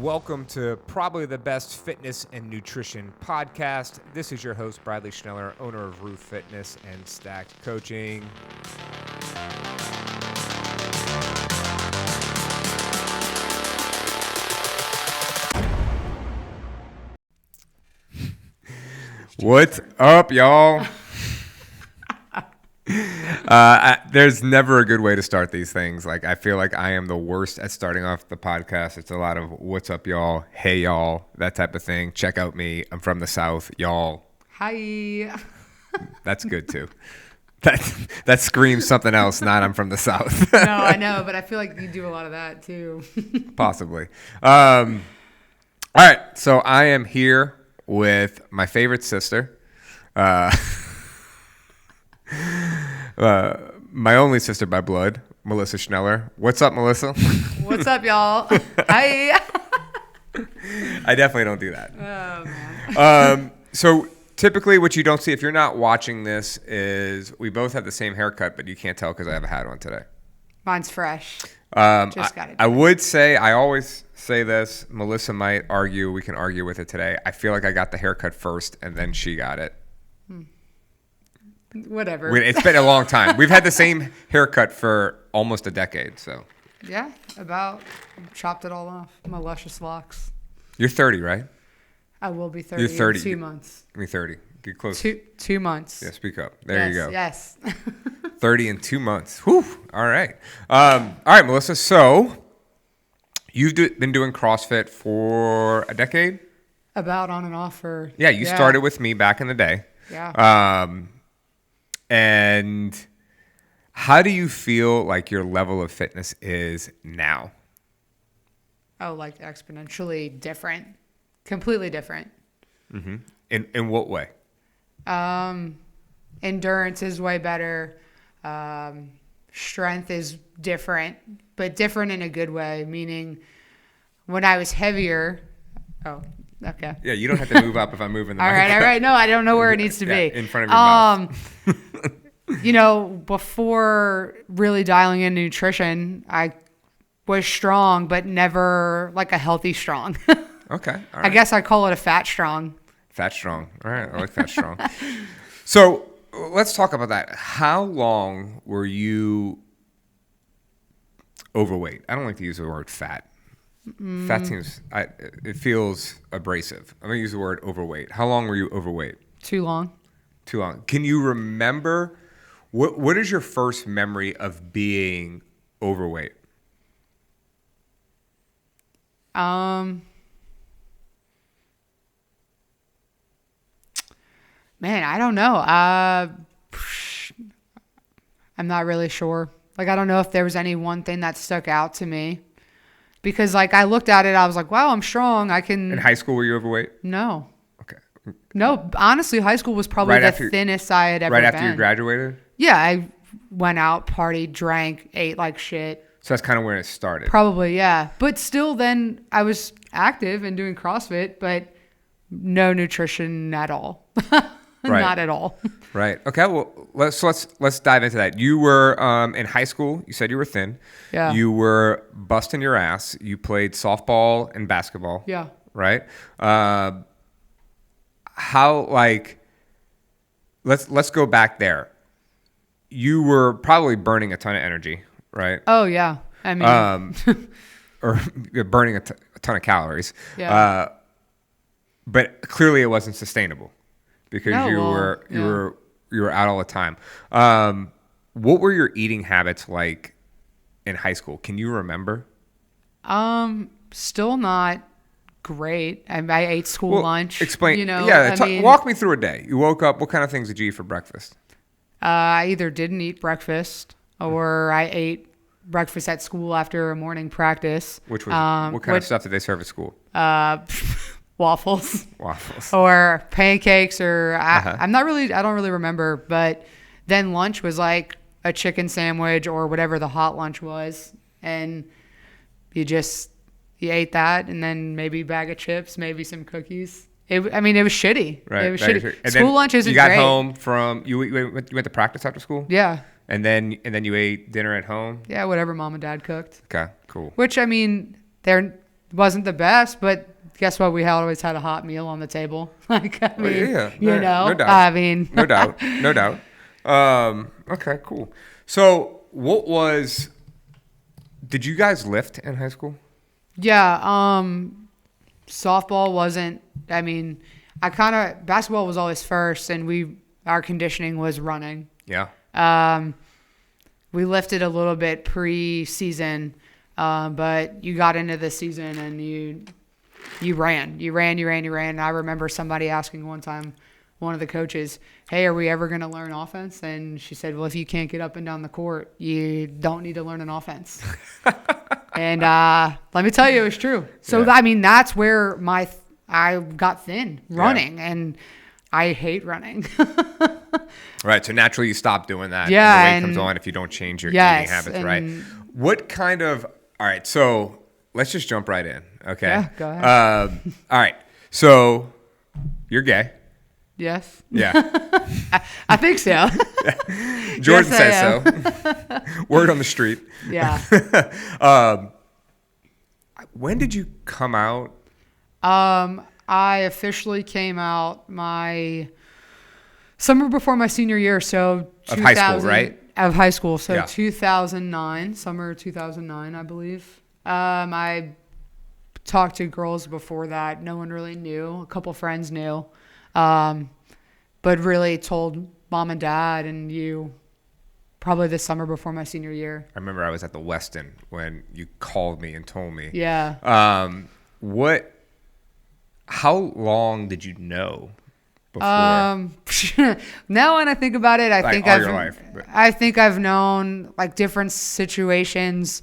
Welcome to probably the best fitness and nutrition podcast. This is your host, Bradley Schneller, owner of Roof Fitness and Stacked Coaching. What's up, y'all? There's never a good way to start these things. Like, I feel like I am the worst at starting off the podcast. It's a lot of what's up, y'all, hey, y'all, that type of thing. Check out me. I'm from the South, y'all. Hi. That's good, too. That screams something else, not I'm from the South. No, I know, but I feel like you do a lot of that, too. Possibly. All right, so I am here with my favorite sister. My only sister by blood, Melissa Schneller. What's up, Melissa? What's up, y'all? Hi. I definitely don't do that. Oh, man. So typically what you don't see if you're not watching this is we both have the same haircut, but you can't tell because I have a hat on today. Mine's fresh. Just got it. I would say, I always say this, Melissa might argue, we can argue with it today. I feel like I got the haircut first and then she got it. Whatever. It's been a long time. We've had the same haircut for almost a decade, so. Yeah, about chopped it all off. My luscious locks. You're 30, right? I will be 30 You're 30. in 2 months. Me 30. Get close. 2 months. Yeah, speak up. There you go. Yes. 30 in 2 months. Whew. All right. All right, Melissa. So you've been doing CrossFit for a decade? About on and off for. Yeah, you started with me back in the day. Yeah. And how do you feel like your level of fitness is now? Oh, like exponentially different. Completely different. Mm-hmm. In what way? Endurance is way better. Strength is different, but different in a good way, meaning when I was heavier. Oh, okay. Yeah, you don't have to move up if I'm moving the All mic. right. No, I don't know where it needs to be. In front of your mouth. Before really dialing in nutrition, I was strong, but never like a healthy strong. Okay. All right. I guess I call it a fat strong. Fat strong. All right. I like fat strong. So let's talk about that. How long were you overweight? I don't like to use the word fat. Fat seems, it feels abrasive. I'm going to use the word overweight. How long were you overweight? Too long. Too long. Can you remember, what is your first memory of being overweight? Man, I don't know. I'm not really sure. Like, I don't know if there was any one thing that stuck out to me. Because, like, I looked at it, I was like, wow, I'm strong. I can... In high school, were you overweight? No. Okay. No, honestly, high school was probably the thinnest I had ever been. Right after you graduated? Yeah, I went out, partied, drank, ate like shit. So that's kind of where it started. Probably, yeah. But still, then I was active and doing CrossFit, but no nutrition at all. Right. Not at all. Right. Okay. Well, let's dive into that. You were in high school. You said you were thin. Yeah. You were busting your ass. You played softball and basketball. Yeah. Right. How let's go back there. You were probably burning a ton of energy, right? Oh yeah. I mean, or burning a ton of calories. Yeah. But clearly it wasn't sustainable. Because No, you were out all the time. What were your eating habits like in high school? Can you remember? still not great. I ate school lunch. Explain. You know, Yeah. Walk me through a day. You woke up. What kind of things did you eat for breakfast? I either didn't eat breakfast or I ate breakfast at school after a morning practice. Which was what kind of stuff did they serve at school? Waffles. Waffles. Or pancakes or I don't really remember, but then lunch was like a chicken sandwich or whatever the hot lunch was, and you ate that and then maybe a bag of chips, maybe some cookies. It was shitty. Right. It was shitty. And School lunch isn't great. You got great. home from you went to practice after school? Yeah. And then you ate dinner at home? Yeah, whatever mom and dad cooked. Okay, cool. Which, they're wasn't the best, but guess what? We always had a hot meal on the table. Like, I mean, you know, no doubt. I mean, no doubt. Okay, cool. So did you guys lift in high school? yeah. Softball wasn't, I mean, basketball was always first, and our conditioning was running. Yeah. We lifted a little bit pre-season, but you got into the season and you ran. And I remember somebody asking one time, one of the coaches, hey, are we ever going to learn offense? And she said, well, if you can't get up and down the court, you don't need to learn an offense. And let me tell you, it was true. So, I mean, that's where I got thin running, and I hate running. Right. So naturally you stop doing that. Yeah. And the weight comes on if you don't change your eating habits, right? What kind of, all right. So let's just jump right in. Okay. Yeah, go ahead. All right. So you're gay. Yes. Yeah. I think so. Jordan says so. Word on the street. Yeah. When did you come out? I officially came out my summer before my senior year, so of high school, right? Of high school, so Yeah. 2009, summer 2009, I believe. I talked to girls before that. No one really knew. A couple friends knew, but really told mom and dad and you probably this summer before my senior year. I remember I was at the Westin when you called me and told me. Yeah. How long did you know before? Now when I think about it, I think I've known like different situations.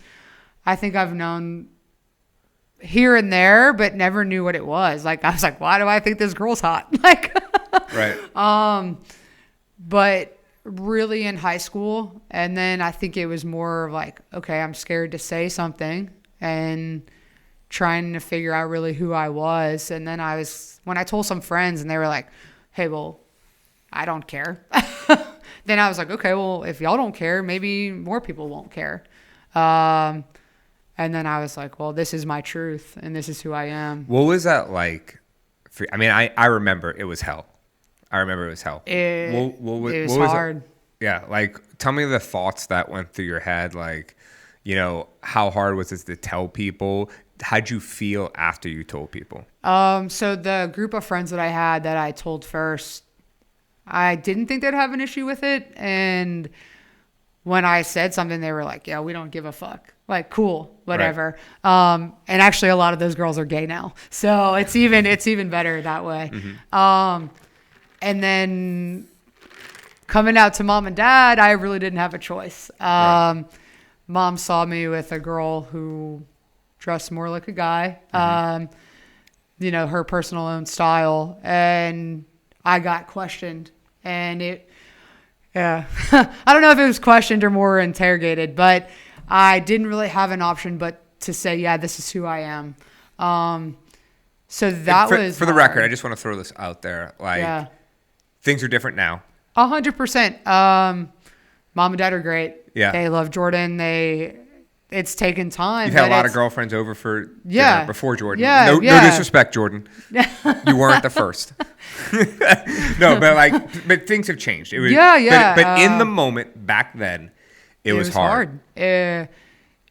I think I've known here and there, but never knew what it was. Like, I was like, why do I think this girl's hot? Like, right. But really in high school. And then I think it was more of like, okay, I'm scared to say something and trying to figure out really who I was. And then when I told some friends and they were like, hey, well, I don't care. Then I was like, okay, well, if y'all don't care, maybe more people won't care. And then I was like, well, this is my truth and this is who I am. What was that like? I remember it was hell. It was hard. Yeah. Like, tell me the thoughts that went through your head. Like, you know, how hard was it to tell people? How'd you feel after you told people? So the group of friends that I had that I told first, I didn't think they'd have an issue with it. And when I said something, they were like, yeah, we don't give a fuck. Like, cool, whatever. Right. And actually a lot of those girls are gay now. So it's even better that way. Mm-hmm. And then coming out to mom and dad, I really didn't have a choice. Right. Mom saw me with a girl who dressed more like a guy, mm-hmm. You know, her personal own style. And I got questioned. And I don't know if it was questioned or more interrogated, but I didn't really have an option but to say, yeah, this is who I am. So that was for the record, I just want to throw this out there. Like, things are different now. 100%. Mom and dad are great. Yeah. They love Jordan. It's taken time. You've had a lot of girlfriends over for dinner before Jordan. Yeah. No disrespect, Jordan. You weren't the first. No, but things have changed. It was, But in the moment back then, it was hard. It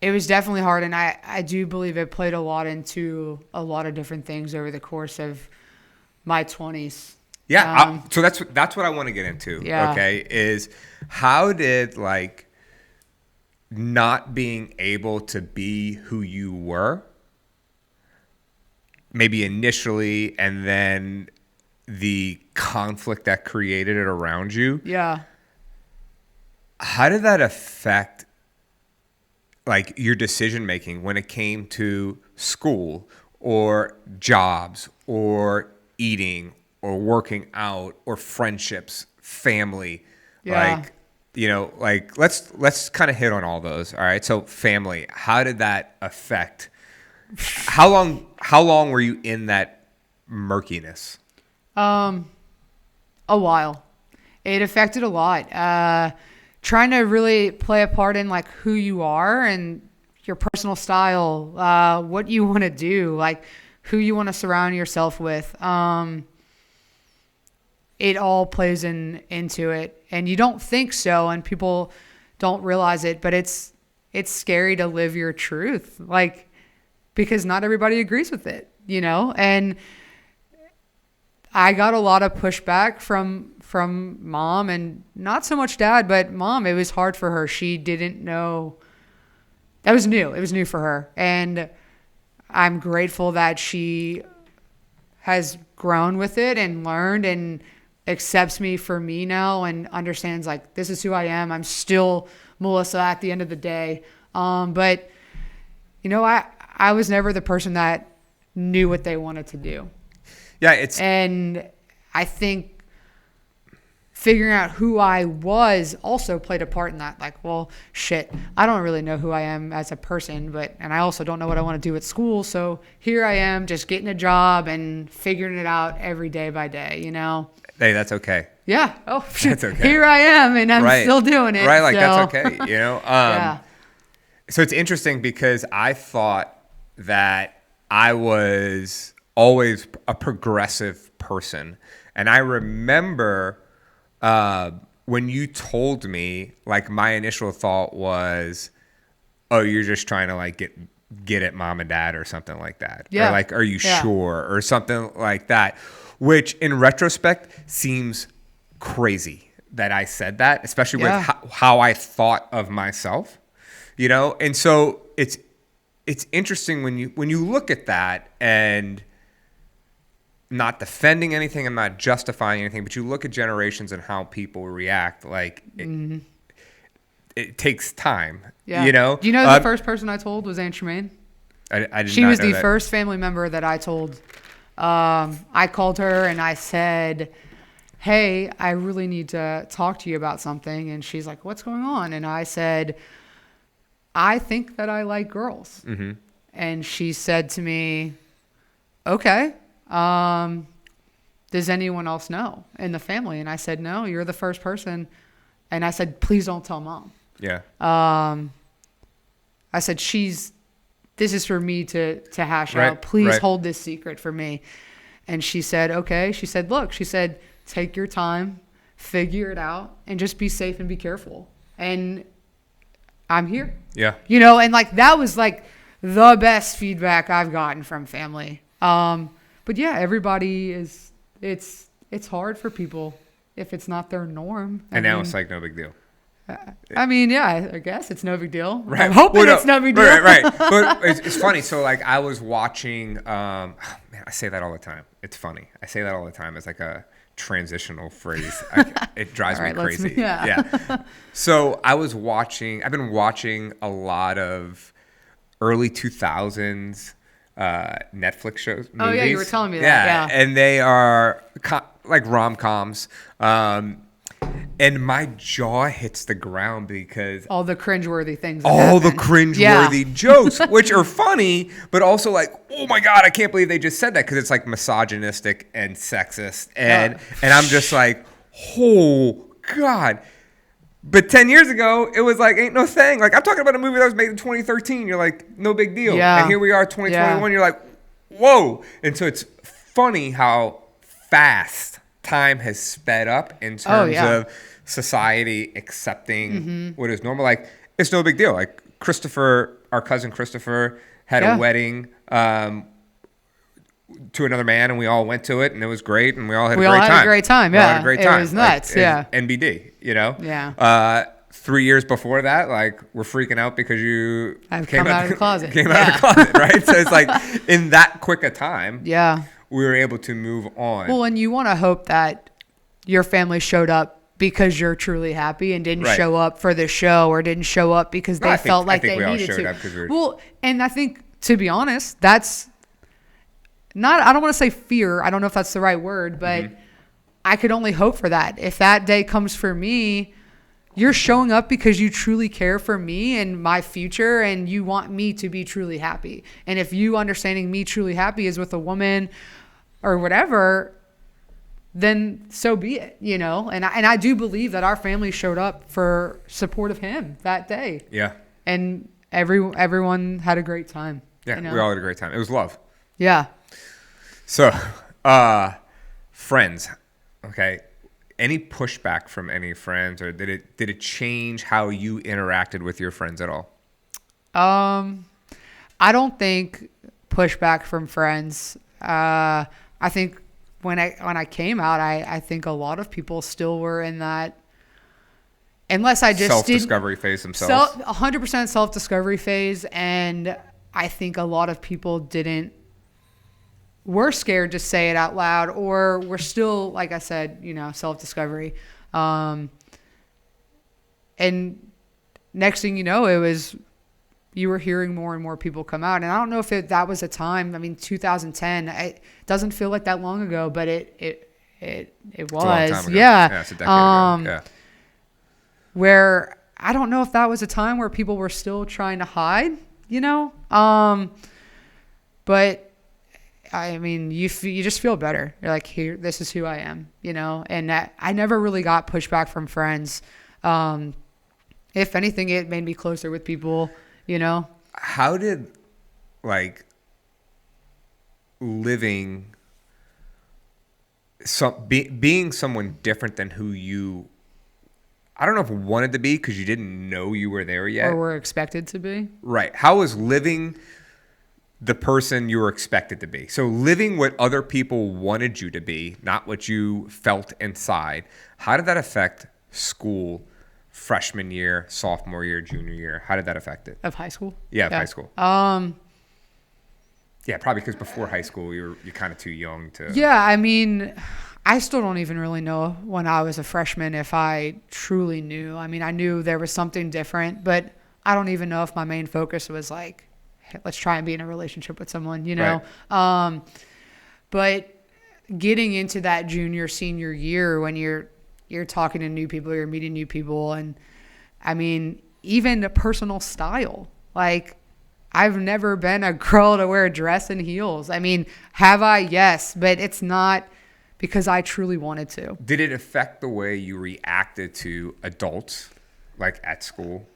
was definitely hard, and I do believe it played a lot into a lot of different things over the course of my 20s. Yeah. So that's what I want to get into. Yeah. Okay. Is how did not being able to be who you were, maybe initially, and then the conflict that created it around you. Yeah. How did that affect your decision making when it came to school or jobs or eating or working out or friendships, family? Yeah. Let's kind of hit on all those. All right. So family, how did that affect? How long were you in that murkiness? A while. It affected a lot. Trying to really play a part in who you are and your personal style, what you want to do, like who you want to surround yourself with. It all plays into it, and you don't think so, and people don't realize it, but it's scary to live your truth, like, because not everybody agrees with it, and I got a lot of pushback from mom, and not so much dad, but mom. It was hard for her. She didn't know. That was new. It was new for her. And I'm grateful that she has grown with it and learned and accepts me for me now and understands, like, this is who I am. I'm still Melissa at the end of the day. But, I was never the person that knew what they wanted to do. Yeah, and I think figuring out who I was also played a part in that. Like, well, shit, I don't really know who I am as a person, and I also don't know what I want to do at school. So here I am, just getting a job and figuring it out every day by day, Hey, that's okay. Yeah. Oh, that's okay. Here I am, and I'm still doing it. Right, like, so. that's okay, Yeah. So it's interesting because I thought that I was always a progressive person. And I remember when you told me, like, my initial thought was, oh, you're just trying to, like, get at mom and dad or something like that. Yeah. Or, like, are you sure? Or something like that, which in retrospect seems crazy that I said that, especially with how I thought of myself, And so it's interesting when you look at that, and not defending anything, I'm not justifying anything, but you look at generations and how people react, like it takes time, Do you know the first person I told was Aunt Tremaine? I did She not was know the that. first family member that I told. I called her and I said, hey, I really need to talk to you about something. And she's like, what's going on? And I said, I think that I like girls. Mm-hmm. And she said to me, okay, does anyone else know in the family? And I said, no, you're the first person. And I said, please don't tell mom. Yeah. I said, this is for me to hash out. Please hold this secret for me. And she said, okay. She said, look, take your time, figure it out, and just be safe and be careful. And I'm here. Yeah. And like, that was like the best feedback I've gotten from family. But yeah, everybody it's hard for people if it's not their norm. And now it's like no big deal. I mean, yeah, I guess it's no big deal. Right. I'm hoping it's no big deal. Right. But it's funny. So, like, I was watching, man, I say that all the time. It's funny. I say that all the time as like a transitional phrase. It drives me crazy. Yeah. So I've been watching a lot of early 2000s Netflix shows, movies. Oh yeah, you were telling me that. Yeah. And they are like rom-coms. And my jaw hits the ground because all the cringeworthy things. The cringeworthy jokes, which are funny, but also like, oh my God, I can't believe they just said that, because it's like misogynistic and sexist. And I'm just like, oh God. But 10 years ago, it was like, ain't no thing. Like, I'm talking about a movie that was made in 2013. You're like, no big deal. Yeah. And here we are, 2021. You're like, whoa. And so it's funny how fast time has sped up in terms of society accepting what is normal. Like, it's no big deal. Like, our cousin Christopher had a wedding to another man, and we all went to it, and it was great, and we all had a great time. We all had a great time, yeah. We all had a great time. It was nuts, NBD, Yeah. 3 years before that, like, we're freaking out because you came out of the closet. Came out of the closet, right? So it's like, in that quick a time, yeah, we were able to move on. Well, and you want to hope that your family showed up because you're truly happy and didn't show up for the show, or didn't show up because they felt like they needed to. Well, and I think, to be honest, that's not, I don't want to say fear. I don't know if that's the right word, but I could only hope for that. If that day comes for me, you're showing up because you truly care for me and my future, and you want me to be truly happy. And if you understanding me truly happy is with a woman or whatever, then so be it, And I do believe that our family showed up for support of him that day. Yeah. And everyone had a great time. Yeah, you know? we all had a great time. It was love. Yeah. So, friends, okay. Any pushback from any friends, or did it change how you interacted with your friends at all? I don't think pushback from friends. I think when I came out, I think a lot of people still were in that, unless I just self-discovery phase themselves. 100% self-discovery phase, and I think a lot of people were scared to say it out loud, or we're still, like I said, self-discovery. And next thing you know, you were hearing more and more people come out. And I don't know if that was a time, 2010, it doesn't feel like that long ago, but it was. It's a long time ago. Yeah. It's a decade ago. Yeah. Where I don't know if that was a time where people were still trying to hide, but you just feel better. You're like, here, this is who I am, and I never really got pushback from friends. If anything, it made me closer with people, How did living being someone different than who you, I don't know if wanted to be because you didn't know you were there yet, or were expected to be? Right. How was living the person you were expected to be? So living what other people wanted you to be, not what you felt inside. How did that affect school, freshman year, sophomore year, junior year? How did that affect it? Of high school? Yeah, of high school. Yeah, probably because before high school you're kind of too young to. Yeah, I still don't even really know when I was a freshman if I truly knew. I knew there was something different, but I don't even know if my main focus was like, let's try and be in a relationship with someone, Right. But getting into that junior, senior year when you're talking to new people, you're meeting new people, and even the personal style. Like, I've never been a girl to wear a dress and heels. Have I? Yes, but it's not because I truly wanted to. Did it affect the way you reacted to adults, like at school?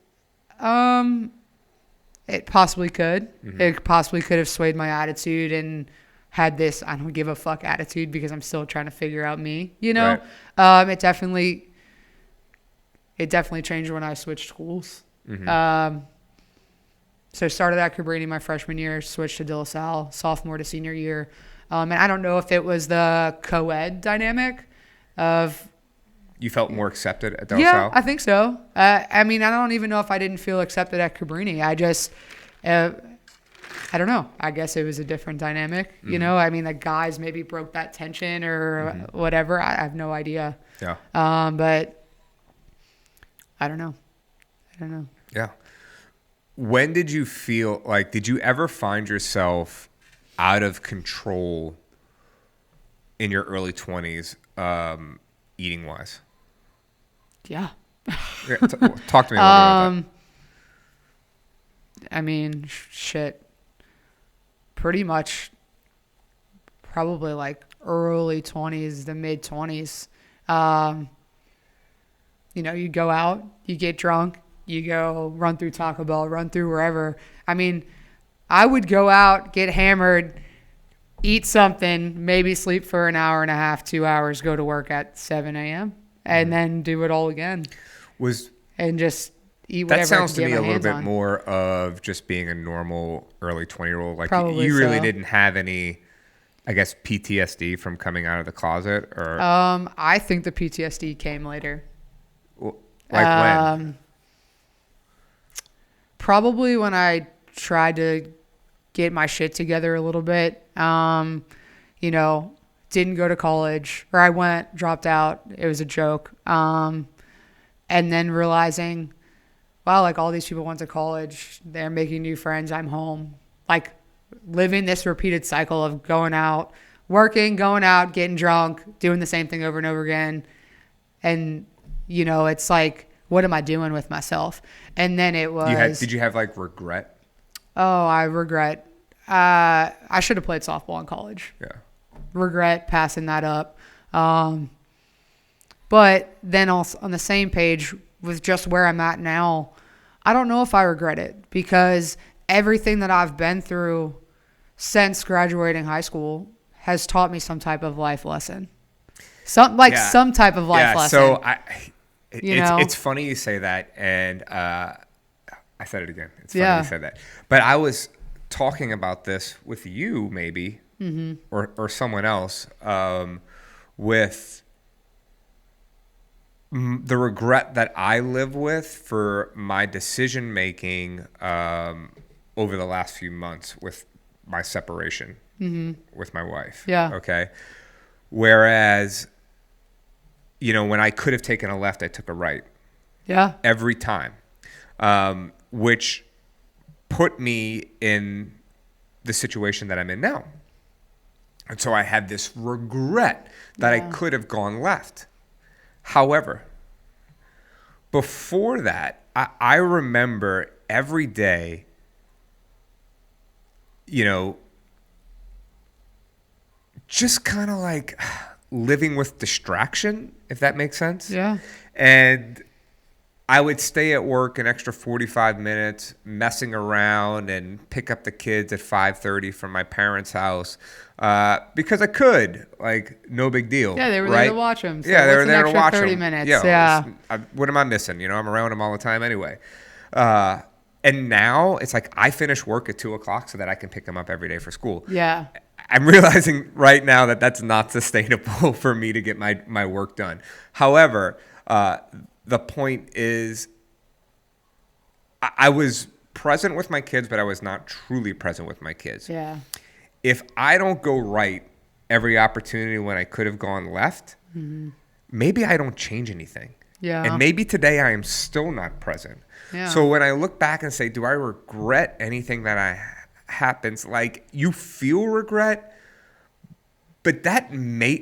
It possibly could. Mm-hmm. It possibly could have swayed my attitude and had this I don't give a fuck attitude because I'm still trying to figure out me, Right. It definitely changed when I switched schools. Mm-hmm. So started at Cabrini my freshman year, switched to De La Salle, sophomore to senior year. And I don't know if it was the co-ed dynamic of... You felt more accepted at De La Yeah, Salle? I think so. I don't even know if I didn't feel accepted at Cabrini. I just... I don't know. I guess it was a different dynamic. Mm-hmm. The guys maybe broke that tension or whatever. I have no idea. Yeah. But I don't know. Yeah. When did you feel did you ever find yourself out of control in your early 20s, eating wise? Yeah. Yeah, talk to me a little bit about that. Shit. Pretty much probably early 20s, the mid 20s. You go out, you get drunk, you go run through Taco Bell, run through wherever. I would go out, get hammered, eat something, maybe sleep for an hour and a half, 2 hours, go to work at 7 a.m. and then do it all again. And just eat whatever. That sounds I to could me get a my little hands bit on. more of just being a normal early 20-year-old. Probably you really so. didn't have any, I guess, PTSD from coming out of the closet, or I think the PTSD came later. When? Probably when I tried to get my shit together a little bit. Didn't go to college, or I went, dropped out. It was a joke. And then realizing, wow, all these people went to college. They're making new friends. I'm home. Living this repeated cycle of going out, working, going out, getting drunk, doing the same thing over and over again. And, it's what am I doing with myself? And then it was... Did you have regret? Oh, I regret. I should have played softball in college. Yeah. Regret passing that up. But then also on the same page with just where I'm at now, I don't know if I regret it, because everything that I've been through since graduating high school has taught me some type of life lesson. Some type of life lesson. So it's funny you say that, and I said it again. It's funny you said that. But I was talking about this with you, maybe, or someone else, with the regret that I live with for my decision making over the last few months with my separation with my wife. Yeah. Okay. Whereas, when I could have taken a left, I took a right. Yeah. Every time, which put me in the situation that I'm in now. And so I had this regret that I could have gone left. However, before that, I remember every day, just kind of like living with distraction, if that makes sense. Yeah. And I would stay at work an extra 45 minutes messing around and pick up the kids at 5:30 from my parents' house because I could. Like, no big deal. Yeah, they were right? there to watch them. So yeah, they were there to watch 30 them. minutes. Yeah. What am I missing? I'm around them all the time anyway. And now it's like I finish work at 2 o'clock so that I can pick them up every day for school. Yeah. I'm realizing right now that that's not sustainable for me to get my work done. However, the point is, I was present with my kids, but I was not truly present with my kids. Yeah. If I don't go right every opportunity when I could have gone left, maybe I don't change anything. Yeah. And maybe today I am still not present. Yeah. So when I look back and say, do I regret anything that happens? Like, you feel regret, but that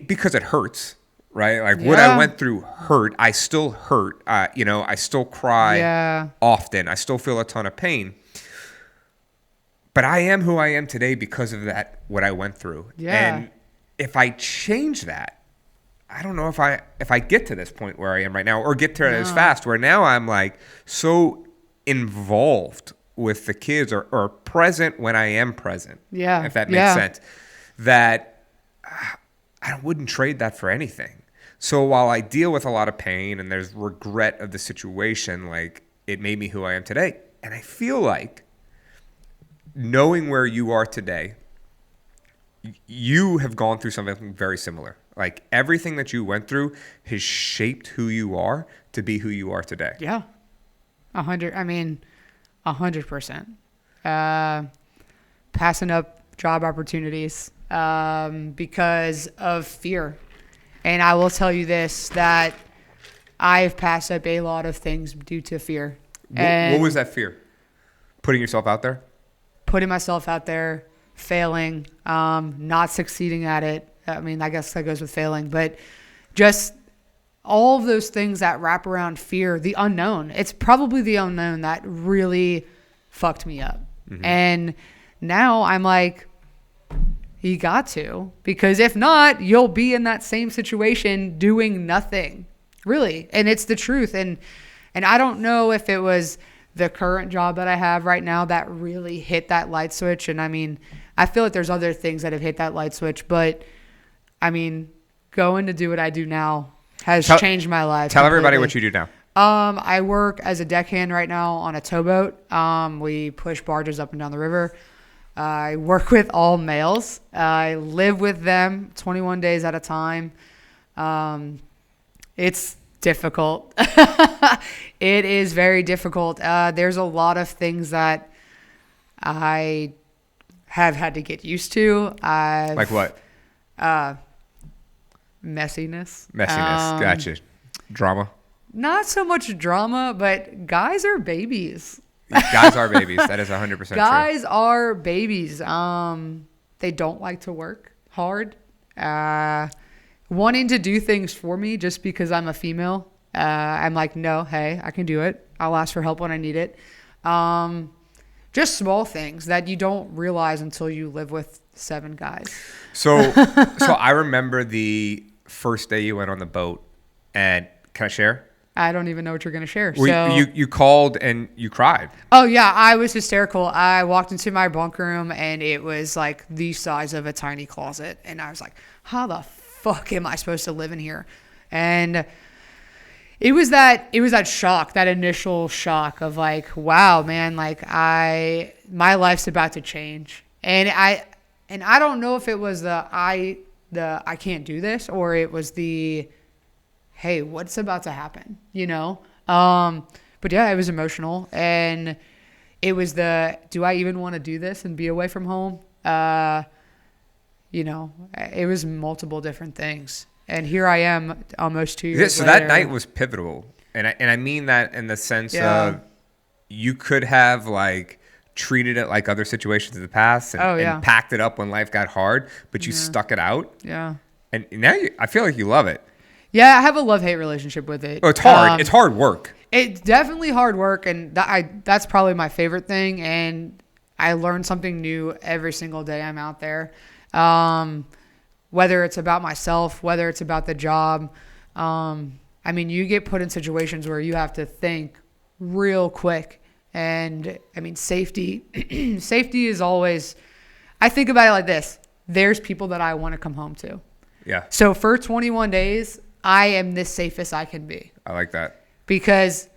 because it hurts. Right? Like what I went through hurt. I still hurt. I still cry often. I still feel a ton of pain. But I am who I am today because of what I went through. Yeah. And if I change that, I don't know if I get to this point where I am right now, or get to it as fast, where now I'm like so involved with the kids or present when I am present. Yeah. If that makes sense. That I wouldn't trade that for anything. So while I deal with a lot of pain and there's regret of the situation, like, it made me who I am today. And I feel like knowing where you are today, you have gone through something very similar. Like, everything that you went through has shaped who you are to be who you are today. Yeah. 100%. Passing up job opportunities because of fear. And I will tell you this, that I've passed up a lot of things due to fear. What was that fear? Putting yourself out there? Putting myself out there, failing, not succeeding at it. I mean, I guess that goes with failing, but just all of those things that wrap around fear, the unknown. It's probably the unknown that really fucked me up. And now I'm like, you got to, because if not, you'll be in that same situation doing nothing, really. And it's the truth. And I don't know if it was the current job that I have right now that really hit that light switch. And I mean, I feel like there's other things that have hit that light switch, but I mean, going to do what I do now has changed my life. Tell everybody what you do now. I work as a deckhand right now on a towboat. We push barges up and down the river. I work with all males. I live with them 21 days at a time. It's difficult. It is very difficult. There's a lot of things that I have had to get used to. Like what? Messiness. Gotcha. Drama? Not so much drama, but guys are babies. Guys are babies. That is 100% true. Guys are babies. They don't like to work hard. Wanting to do things for me just because I'm a female. I'm like, no, hey, I can do it. I'll ask for help when I need it. Just small things that you don't realize until you live with 7 guys. So I remember the first day you went on the boat, and can I share? I don't even know what you're going to share. Well, So you called and you cried. oh yeah, I was hysterical. I walked into my bunk room and it was like the size of a tiny closet. And I was like, how the fuck am I supposed to live in here? And it was that shock, that initial shock of like, wow, man, like my life's about to change. And I don't know if it was the I can't do this, or it was the, hey, what's about to happen, you know? But yeah, it was emotional, and it was do I even want to do this and be away from home? You know, it was multiple different things. And here I am almost 2 years So later. that night was pivotal. And I mean that in the sense of you could have like treated it like other situations in the past and packed it up when life got hard, but you stuck it out. Yeah. And now I feel like you love it. Yeah, I have a love-hate relationship with it. Oh, it's hard. It's hard work. It's definitely hard work, and that's probably my favorite thing. And I learn something new every single day I'm out there. Whether it's about myself, whether it's about the job. I mean, you get put in situations where you have to think real quick. And I mean, safety is always, I think about it like this. There's people that I want to come home to. Yeah. So for 21 days, I am the safest I can be. I like that. Because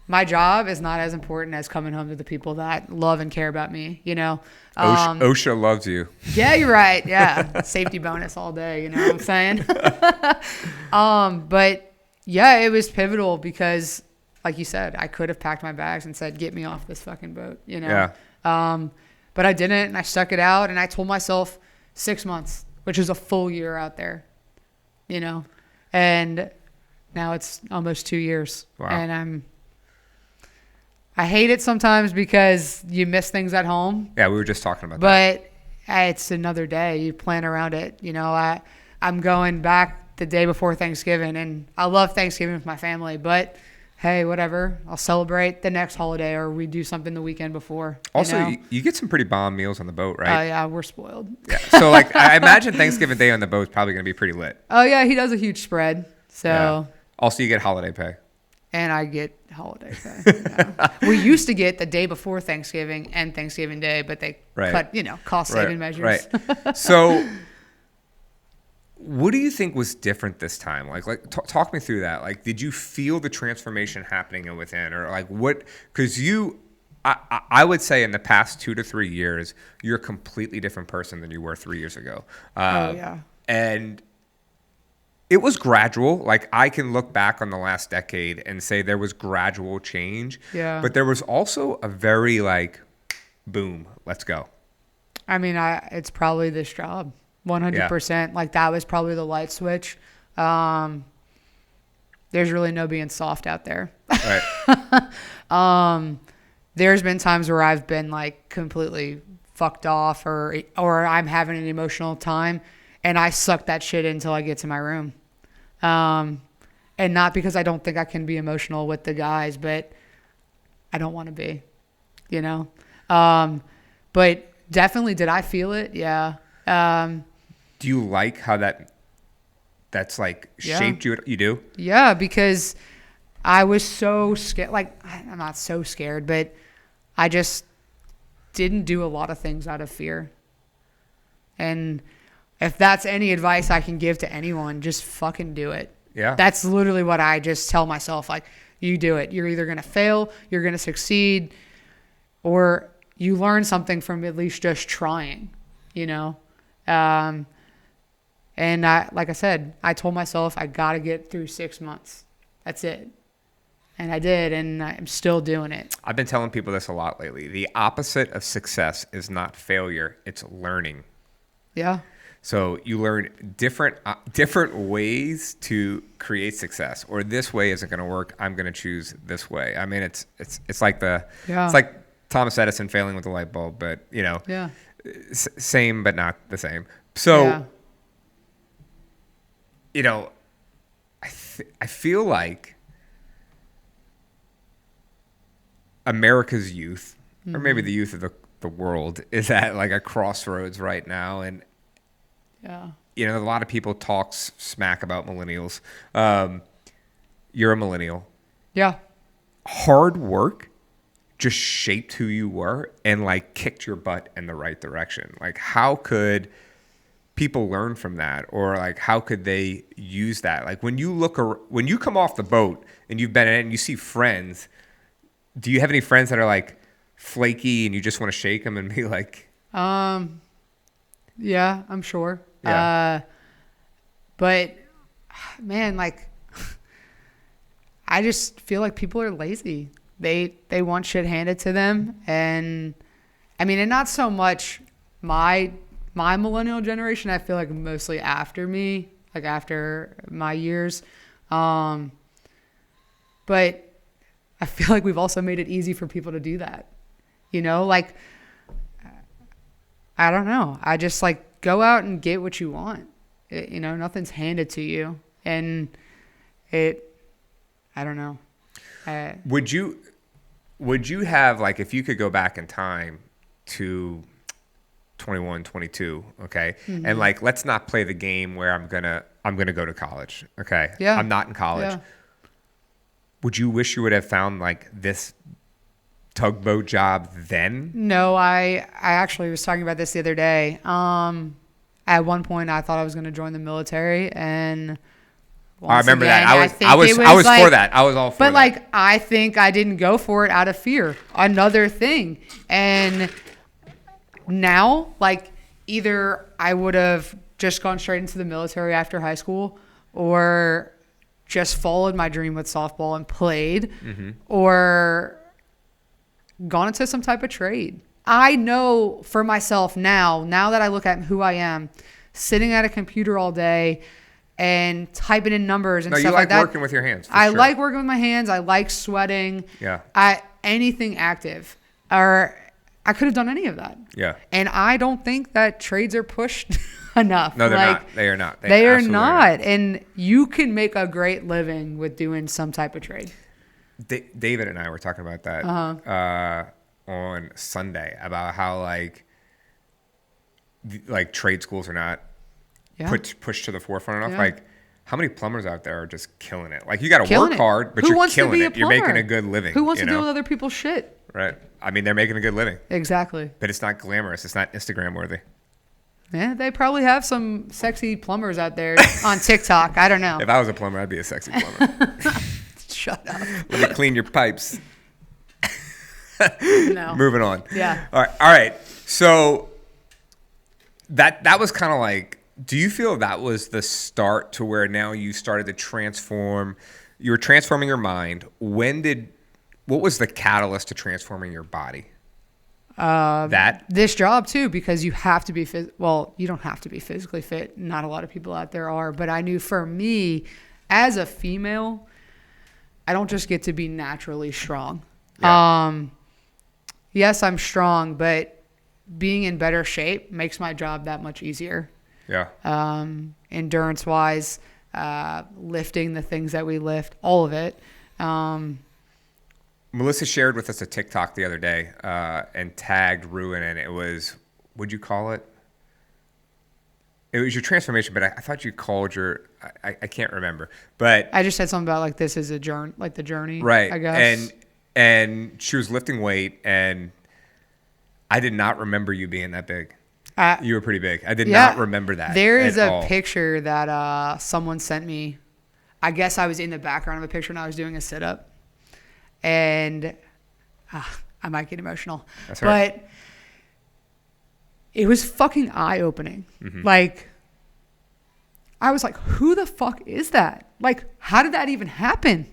my job is not as important as coming home to the people that love and care about me, you know? OSHA loves you. Yeah, you're right. Yeah. Safety bonus all day, you know what I'm saying? But yeah, it was pivotal because, like you said, I could have packed my bags and said, get me off this fucking boat, you know? Yeah. But I didn't, and I stuck it out, and I told myself 6 months, which is a full year out there, you know? And now it's almost 2 years. Wow. And I hate it sometimes because you miss things at home. Yeah, we were just talking about that. But it's another day. You plan around it. You know, I'm going back the day before Thanksgiving, and I love Thanksgiving with my family. But hey, whatever. I'll celebrate the next holiday, or we do something the weekend before. Also, you get some pretty bomb meals on the boat, right? Oh, yeah, we're spoiled. Yeah. So, like, I imagine Thanksgiving Day on the boat is probably going to be pretty lit. Oh, yeah, he does a huge spread. So. Yeah. Also, you get holiday pay. And I get holiday pay. Yeah. We used to get the day before Thanksgiving and Thanksgiving Day, but they cut, cost-saving measures. Right. So, what do you think was different this time? Like, talk me through that. Like, did you feel the transformation happening within, or like what? Because I would say in the past 2 to 3 years, you're a completely different person than you were 3 years ago. And it was gradual. Like, I can look back on the last decade and say there was gradual change. Yeah. But there was also a very like, boom, let's go. I mean, it's probably this job, 100%. Yeah. Like, that was probably the light switch. There's really no being soft out there. Right. There's been times where I've been like completely fucked off, or I'm having an emotional time, and I suck that shit until I get to my room. And not because I don't think I can be emotional with the guys, but I don't want to be, you know? But definitely, did I feel it? Yeah. Do you like how that's like shaped you? You do? Yeah, because I was so scared. Like, I'm not so scared, but I just didn't do a lot of things out of fear. And if that's any advice I can give to anyone, just fucking do it. Yeah. That's literally what I just tell myself. Like, you do it. You're either going to fail, you're going to succeed, or you learn something from at least just trying, you know? And like I said, I told myself I got to get through 6 months. That's it. And I did, and I'm still doing it. I've been telling people this a lot lately. The opposite of success is not failure, it's learning. Yeah. So you learn different ways to create success, or this way isn't going to work. I'm going to choose this way. I mean, it's like it's like Thomas Edison failing with the light bulb, but same but not the same. So I feel like America's youth, or maybe the youth of the world, is at like a crossroads right now, and a lot of people talk smack about millennials. You're a millennial. Yeah. Hard work just shaped who you were and like kicked your butt in the right direction. Like, how could people learn from that, or like how could they use that? Like when you come off the boat and you've been in it and you see friends, do you have any friends that are like flaky and you just want to shake them and be like, yeah, I'm sure. Yeah. But man, like I just feel like people are lazy. They want shit handed to them, and I mean, and not so much my millennial generation. I feel like mostly after me, like after my years. But I feel like we've also made it easy for people to do that. You know, like I don't know. I just like go out and get what you want. You know, nothing's handed to you, and I don't know. Would you have, like, if you could go back in time to 21, 22, okay? Mm-hmm. And like, let's not play the game where I'm going to go to college, okay? Yeah. I'm not in college. Yeah. Would you wish you would have found like this tugboat job then? No, I actually was talking about this the other day. At one point I thought I was going to join the military, and I remember again, that. I was like, for that. I was all for that. But like, I think I didn't go for it out of fear. Another thing. And now, like, either I would have just gone straight into the military after high school, or just followed my dream with softball and played, mm-hmm. or gone into some type of trade. I know for myself now that I look at who I am, sitting at a computer all day and typing in numbers and stuff like that. You like working with your hands. I like working with my hands. I like sweating. Yeah. Anything active. Or I could have done any of that. Yeah. And I don't think that trades are pushed enough. No, they're not. They are not. They are not. And you can make a great living with doing some type of trade. David and I were talking about that on Sunday, about how like trade schools are not pushed to the forefront enough. Yeah. Like, how many plumbers out there are just killing it? Like, you got to work hard, but you're killing it. You're making a good living. Who wants to deal with other people's shit? Right. I mean, they're making a good living. Exactly. But it's not glamorous. It's not Instagram worthy. Yeah, they probably have some sexy plumbers out there on TikTok. I don't know. If I was a plumber, I'd be a sexy plumber. Shut up. Let me clean your pipes. No. Moving on. Yeah. All right. So that was kind of like, do you feel that was the start to where now you started to transform? You were transforming your mind. What was the catalyst to transforming your body? This job too, because you have to be you don't have to be physically fit. Not a lot of people out there are, but I knew for me as a female, I don't just get to be naturally strong. Yeah. Yes, I'm strong, but being in better shape makes my job that much easier. Yeah. Endurance wise, lifting the things that we lift, all of it. Melissa shared with us a TikTok the other day and tagged Ruin, and it was, what'd you call it? It was your transformation, but I thought you called I can't remember. But I just said something about like, this is a journey, like the journey, right? I guess. And she was lifting weight, and I did not remember you being that big. You were pretty big. I did not remember that. There is a picture that someone sent me. I guess I was in the background of a picture and I was doing a sit-up. And I might get emotional. That's right. But it was fucking eye-opening. Mm-hmm. Like, I was like, who the fuck is that? Like, how did that even happen?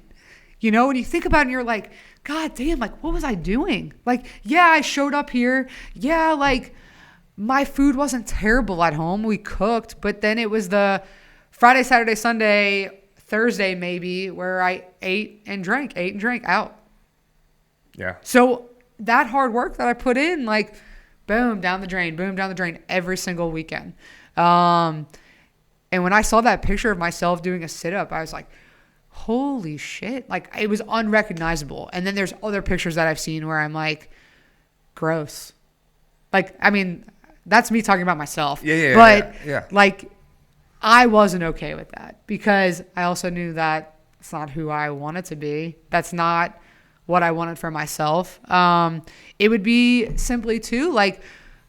You know, when you think about it and you're like, God damn, like, what was I doing? Like, yeah, I showed up here. Yeah, like, my food wasn't terrible at home. We cooked, but then it was the Friday, Saturday, Sunday, Thursday maybe, where I ate and drank out. Yeah. So that hard work that I put in, like, boom, down the drain every single weekend. And when I saw that picture of myself doing a sit-up, I was like, holy shit. Like, it was unrecognizable. And then there's other pictures that I've seen where I'm like, gross. Like, I mean, that's me talking about myself. Yeah. But like, I wasn't okay with that, because I also knew that it's not who I wanted to be. That's not what I wanted for myself. It would be simply too like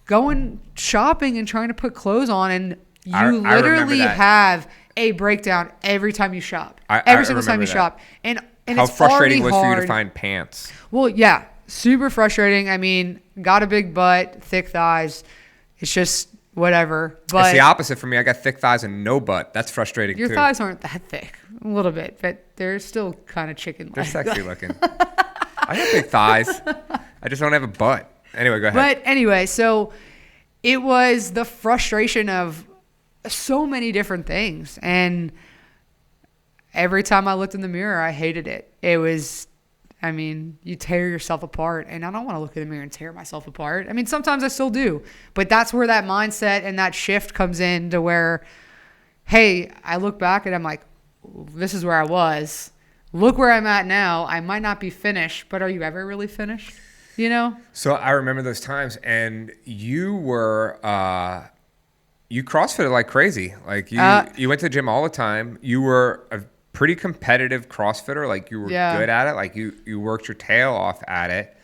going shopping and trying to put clothes on, and you literally have a breakdown every time you shop. Every single time you shop. And how it's frustrating was hard for you to find pants? Well, yeah, super frustrating. I mean, got a big butt, thick thighs. It's just whatever. But it's the opposite for me. I got thick thighs and no butt. That's frustrating your too. thighs aren't that thick. A little bit, but they're still kind of chicken-like. They're sexy looking. I got big thighs. I just don't have a butt. Anyway, go ahead. But anyway, so it was the frustration of so many different things. And every time I looked in the mirror, I hated it. It was, I mean, you tear yourself apart. And I don't want to look in the mirror and tear myself apart. I mean, sometimes I still do. But that's where that mindset and that shift comes in to where, hey, I look back and I'm like, this is where I was. Look where I'm at now. I might not be finished, but are you ever really finished? You know? So I remember those times, and you were, you CrossFitted like crazy. Like you went to the gym all the time. You were a pretty competitive CrossFitter. Like you were good at it. Like you worked your tail off at it.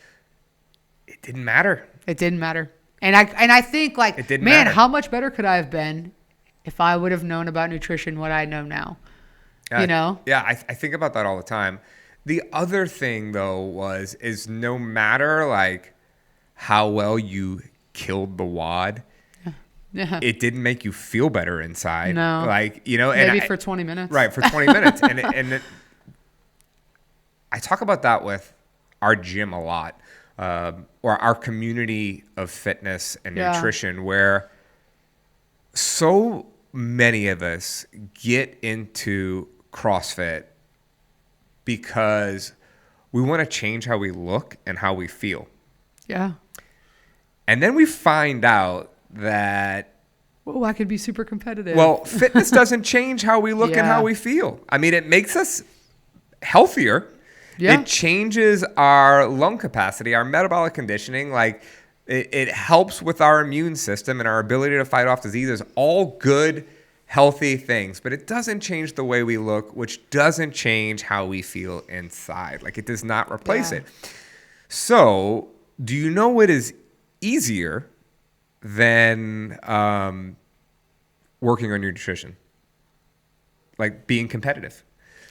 It didn't matter. It didn't matter. And I think like, it didn't man, matter. how much better could I have been if I would have known about nutrition what I know now? You know? Yeah, I think about that all the time. The other thing though is no matter like how well you killed the WOD, it didn't make you feel better inside. No. Like, you know, maybe for 20 minutes. Right, for 20 minutes. I talk about that with our gym a lot, or our community of fitness and nutrition, where so many of us get into CrossFit because we want to change how we look and how we feel. Yeah. And then we find out that, oh, I could be super competitive. well, fitness doesn't change how we look and how we feel. I mean, it makes us healthier. Yeah. It changes our lung capacity, our metabolic conditioning. Like it helps with our immune system and our ability to fight off diseases. All good, healthy things, but it doesn't change the way we look, which doesn't change how we feel inside. Like it does not replace it. So do you know what is easier than working on your nutrition? Like being competitive.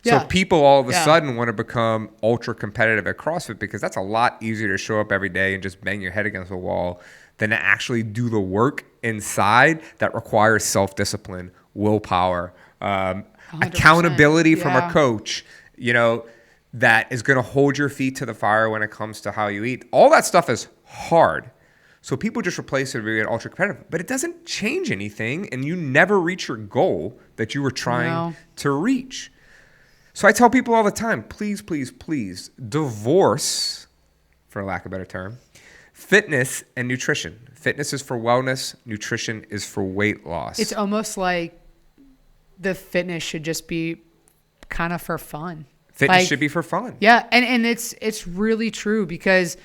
So people all of a sudden want to become ultra competitive at CrossFit because that's a lot easier to show up every day and just bang your head against the wall than to actually do the work inside that requires self-discipline, willpower, accountability from a coach, you know, that is going to hold your feet to the fire when it comes to how you eat. All that stuff is hard. So people just replace it with ultra competitive, but it doesn't change anything, and you never reach your goal that you were trying to reach. So I tell people all the time, please, please, please divorce, for lack of a better term, fitness and nutrition. Fitness is for wellness. Nutrition is for weight loss. It's almost like the fitness should just be kind of for fun. Fitness should be for fun. Yeah. And it's really true because,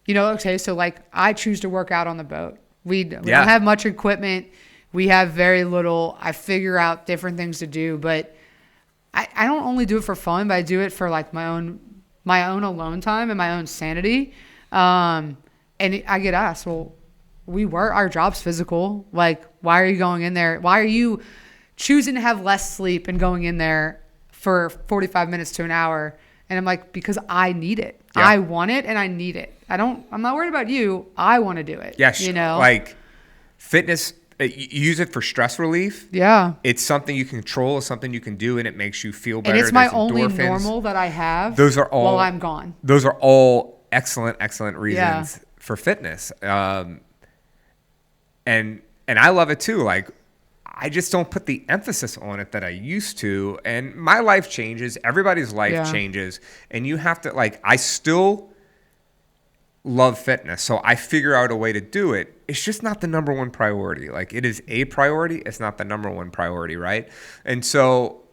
you know, okay, so like I choose to work out on the boat. We don't have much equipment. We have very little. I figure out different things to do, but I don't only do it for fun, but I do it for like my own alone time and my own sanity. And I get asked, well, our job's physical. Like, why are you going in there? Why are you choosing to have less sleep and going in there for 45 minutes to an hour? And I'm like, because I need it. Yeah. I want it and I need it. I'm not worried about you. I want to do it. Yes. You know, like fitness, you use it for stress relief. Yeah. It's something you can control. It's something you can do, and it makes you feel better. And it's my only normal that I have. Those are all, while I'm gone. Those are all excellent reasons for fitness. And I love it too. Like, I just don't put the emphasis on it that I used to. And my life changes. Everybody's life changes. And you have to, like, I still love fitness. So I figure out a way to do it. It's just not the number one priority. Like, it is a priority. It's not the number one priority, right? And so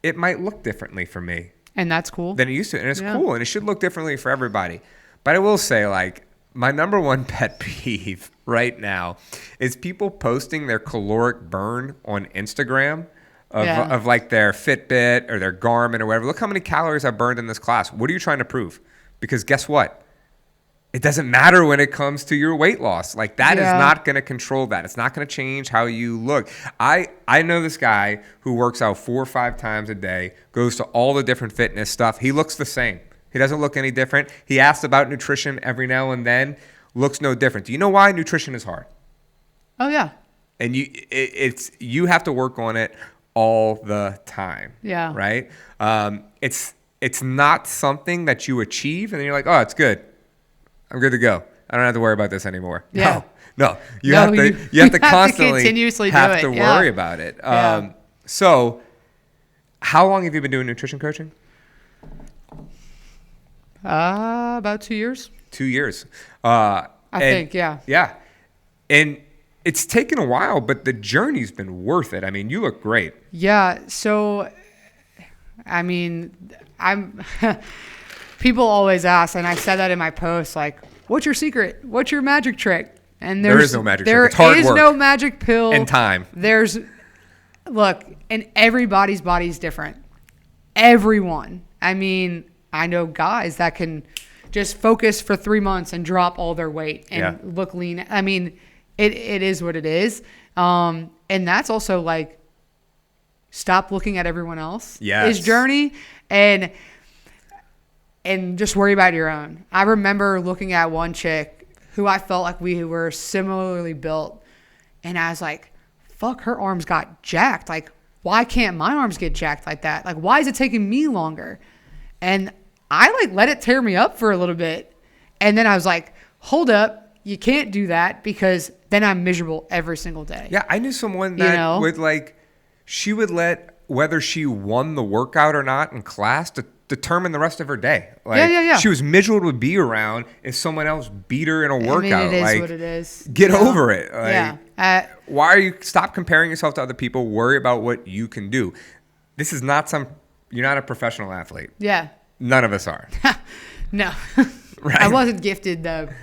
it might look differently for me. And that's cool. Than it used to. And it's cool. And it should look differently for everybody. But I will say, like, my number one pet peeve right now is people posting their caloric burn on Instagram of like their Fitbit or their Garmin or whatever. Look how many calories I've burned in this class. What are you trying to prove? Because guess what? It doesn't matter when it comes to your weight loss. Like that is not going to control that. It's not going to change how you look. I know this guy who works out 4 or 5 times a day, goes to all the different fitness stuff. He looks the same. He doesn't look any different. He asks about nutrition every now and then. Looks no different. Do you know why? Nutrition is hard. Oh yeah. And you have to work on it all the time. Yeah. Right? It's not something that you achieve and then you're like, oh, it's good. I'm good to go. I don't have to worry about this anymore. Yeah. No. You have to constantly continuously have to worry about it. So how long have you been doing nutrition coaching? About 2 years. 2 years. I think, yeah. Yeah. And it's taken a while, but the journey's been worth it. I mean, you look great. Yeah. So, I mean, people always ask, and I said that in my post, like, what's your secret? What's your magic trick? And there is no magic trick. It's hard work. There is no magic pill. And time. Look, and everybody's body is different. Everyone. I mean, I know guys that can just focus for 3 months and drop all their weight and look lean. I mean, it is what it is. And that's also like, stop looking at everyone else's journey and just worry about your own. I remember looking at one chick who I felt like we were similarly built. And I was like, fuck, her arms got jacked. Like, why can't my arms get jacked like that? Like, why is it taking me longer? And I like let it tear me up for a little bit. And then I was like, hold up, you can't do that because then I'm miserable every single day. Yeah, I knew someone that would like, she would let whether she won the workout or not in class to determine the rest of her day. Like, she was miserable to be around if someone else beat her in a workout. I mean, it is like, what it is. Get over it. Like, why are you stop comparing yourself to other people? Worry about what you can do. This is not you're not a professional athlete. Yeah. None of us are. No. Right. I wasn't gifted the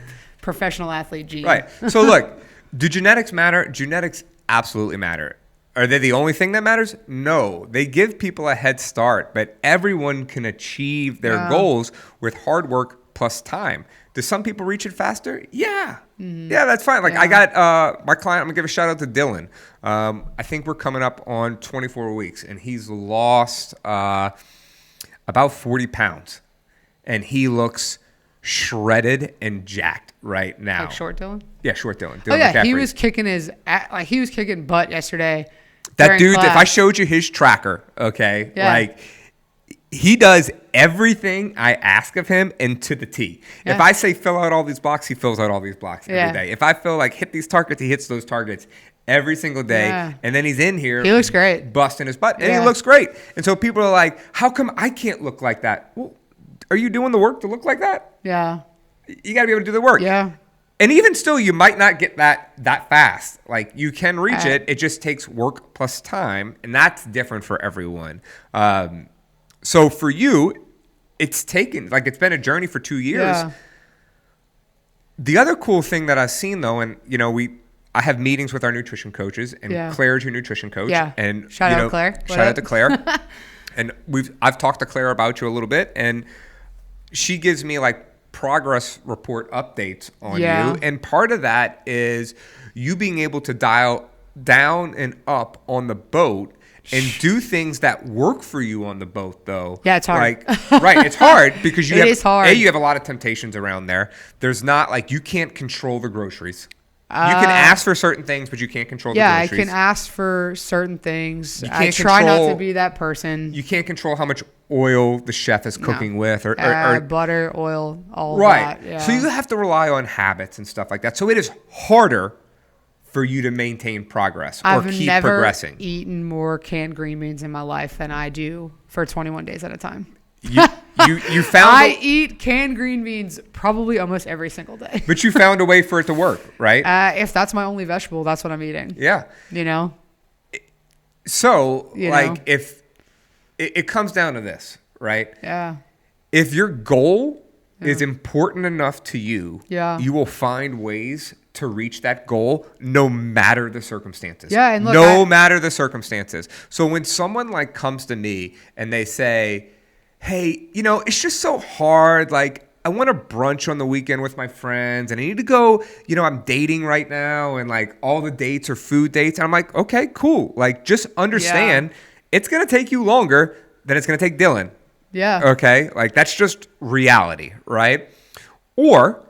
professional athlete gene. Right. So look, do genetics matter? Genetics absolutely matter. Are they the only thing that matters? No. They give people a head start, but everyone can achieve their goals with hard work plus time. Do some people reach it faster? Yeah. Mm-hmm. Yeah, that's fine. Like I got my client, I'm going to give a shout out to Dylan. I think we're coming up on 24 weeks, and he's lost about 40 pounds. And he looks shredded and jacked right now. Like short Dylan? Yeah, short Dylan. Oh yeah, McCaffrey. he was kicking butt yesterday. That dude, class. If I showed you his tracker, okay, like he does everything I ask of him and to the T. Yeah. If I say fill out all these blocks, he fills out all these blocks every day. If I feel like hit these targets, he hits those targets every single day. Yeah. And then he's in here. He looks great. Busting his butt. And he looks great. And so people are like, how come I can't look like that? Well, are you doing the work to look like that? Yeah. You got to be able to do the work. Yeah. And even still, you might not get that fast. Like, you can reach it. It just takes work plus time, and that's different for everyone. So for you, it's been a journey for 2 years. Yeah. The other cool thing that I've seen, though, and, I have meetings with our nutrition coaches, and Claire's your nutrition coach. Yeah. And, shout out Claire. Shout out to Claire. And I've talked to Claire about you a little bit, and she gives me, like, progress report updates on you, and part of that is you being able to dial down and up on the boat and do things that work for you on the boat, though. Yeah, it's hard. Right, it's hard because you is hard. You have a lot of temptations around there. There's not like you can't control the groceries. You can ask for certain things, but you can't control the groceries. Yeah, I can ask for certain things. I try not to be that person. You can't control how much oil the chef is cooking with or butter, oil, all right. that. Yeah. So you have to rely on habits and stuff like that. So it is harder for you to maintain progress or keep progressing. I've never eaten more canned green beans in my life than I do for 21 days at a time. You found I eat canned green beans probably almost every single day. But you found a way for it to work, right? If that's my only vegetable, that's what I'm eating. Yeah. So, if it comes down to this, right? Yeah. If your goal is important enough to you, you will find ways to reach that goal no matter the circumstances. Yeah, and look, no matter the circumstances. So when someone like comes to me and they say, hey, it's just so hard. Like, I want to brunch on the weekend with my friends and I need to go, I'm dating right now and like all the dates are food dates. And I'm like, okay, cool. Like, just understand it's going to take you longer than it's going to take Dylan. Yeah. Okay. Like, that's just reality, right? Or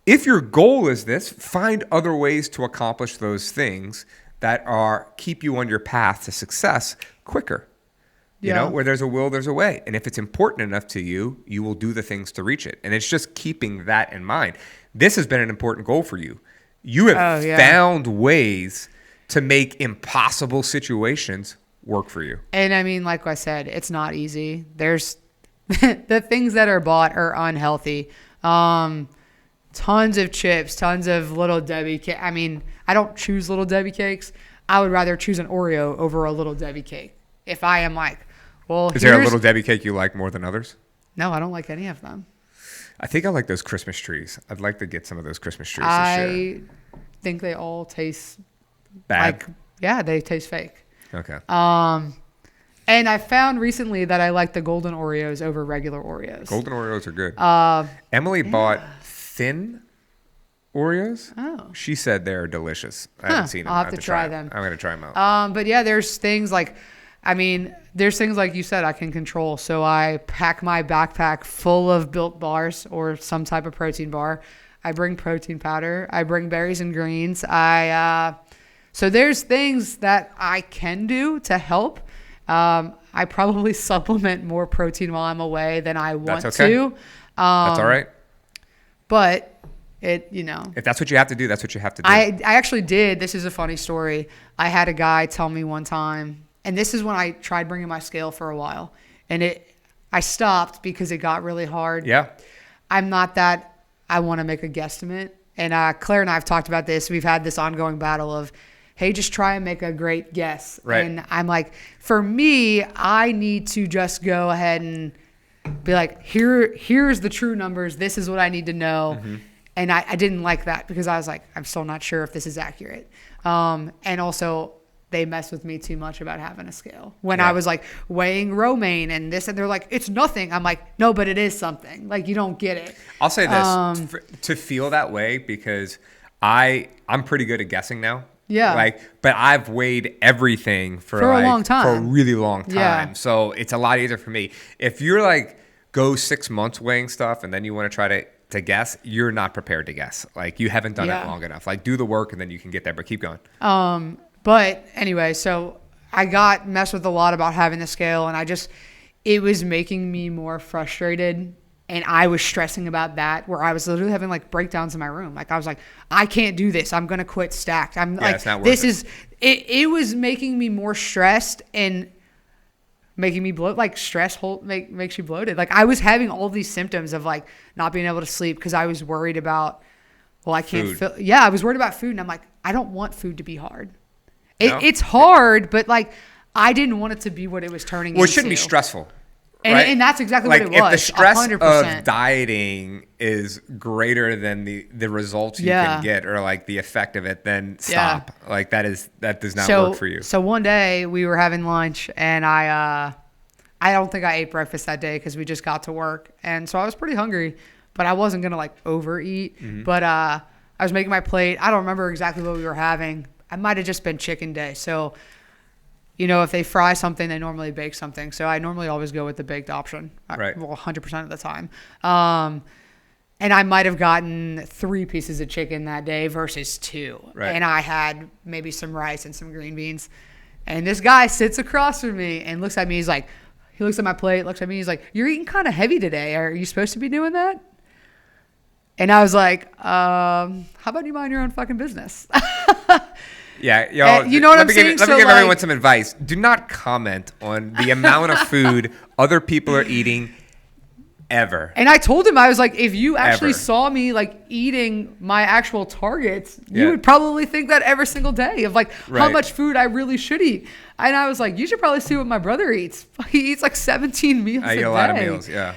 if your goal is this, find other ways to accomplish those things that keep you on your path to success quicker. Where there's a will, there's a way. And if it's important enough to you, you will do the things to reach it. And it's just keeping that in mind. This has been an important goal for you. You have found ways to make impossible situations work for you. And I mean, like I said, it's not easy. There's the things that are bought are unhealthy. Tons of chips, tons of Little Debbie cake. I mean, I don't choose Little Debbie cakes. I would rather choose an Oreo over a Little Debbie cake. If I am like, well, is there a Little Debbie cake you like more than others? No, I don't like any of them. I think I like those Christmas trees. I'd like to get some of those Christmas trees this year. I think they all taste bad. They taste fake. Okay. And I found recently that I like the golden Oreos over regular Oreos. Golden Oreos are good. Emily bought thin Oreos. Oh. She said they're delicious. I haven't seen them. I'll have to try them. I'm going to try them out. But yeah, there's things like you said I can control. So I pack my backpack full of Built bars or some type of protein bar. I bring protein powder. I bring berries and greens. So there's things that I can do to help. I probably supplement more protein while I'm away than I want to. That's all right. But if that's what you have to do, that's what you have to do. I actually did. This is a funny story. I had a guy tell me one time, and this is when I tried bringing my scale for a while, and I stopped because it got really hard. Yeah. I'm not that I want to make a guesstimate. And Claire and I have talked about this. We've had this ongoing battle of, hey, just try and make a great guess. Right. And I'm like, for me, I need to just go ahead and be like, here's the true numbers. This is what I need to know. Mm-hmm. And I didn't like that because I was like, I'm still not sure if this is accurate. And also they messed with me too much about having a scale. When I was like weighing romaine and this, and they're like, it's nothing. I'm like, no, but it is something. Like, you don't get it. I'll say this, to feel that way, because I'm pretty good at guessing now. Yeah. But I've weighed everything for a long time. For a really long time. Yeah. So it's a lot easier for me. If you're like, go 6 months weighing stuff and then you want to try to guess, you're not prepared to guess. Like, you haven't done it long enough. Like, do the work and then you can get there, but keep going. But anyway, so I got messed with a lot about having the scale, and it was making me more frustrated. And I was stressing about that, where I was literally having like breakdowns in my room. Like, I was like, I can't do this. I'm going to quit stacked. It's not worth it. It was making me more stressed and making me bloat. Like, stress makes you bloated. Like, I was having all these symptoms of like not being able to sleep because I was worried about, I can't feel. Yeah, I was worried about food. And I'm like, I don't want food to be hard. It's hard, but like, I didn't want it to be what it was turning into. Well, it shouldn't be stressful. Right? And that's exactly what it was. If the stress 100%. of dieting is greater than the results you can get, or like the effect of it, then stop. Yeah. Like, that does not work for you. So one day we were having lunch, and I don't think I ate breakfast that day because we just got to work, and so I was pretty hungry, but I wasn't gonna like overeat. Mm-hmm. But I was making my plate. I don't remember exactly what we were having. I might have just been chicken day. So, if they fry something, they normally bake something. So I normally always go with the baked option. Right. Well, 100% of the time. And I might have gotten 3 pieces of chicken that day versus 2. Right. And I had maybe some rice and some green beans. And this guy sits across from me and looks at me. He looks at my plate, looks at me. He's like, you're eating kind of heavy today. Are you supposed to be doing that? And I was like, how about you mind your own fucking business? Yeah, y'all. You know what I'm saying? Let me give everyone some advice. Do not comment on the amount of food other people are eating ever. And I told him, I was like, if you actually saw me like eating my actual targets, you would probably think that every single day of like how much food I really should eat. And I was like, you should probably see what my brother eats. He eats like 17 meals a day. I eat a lot of meals, yeah.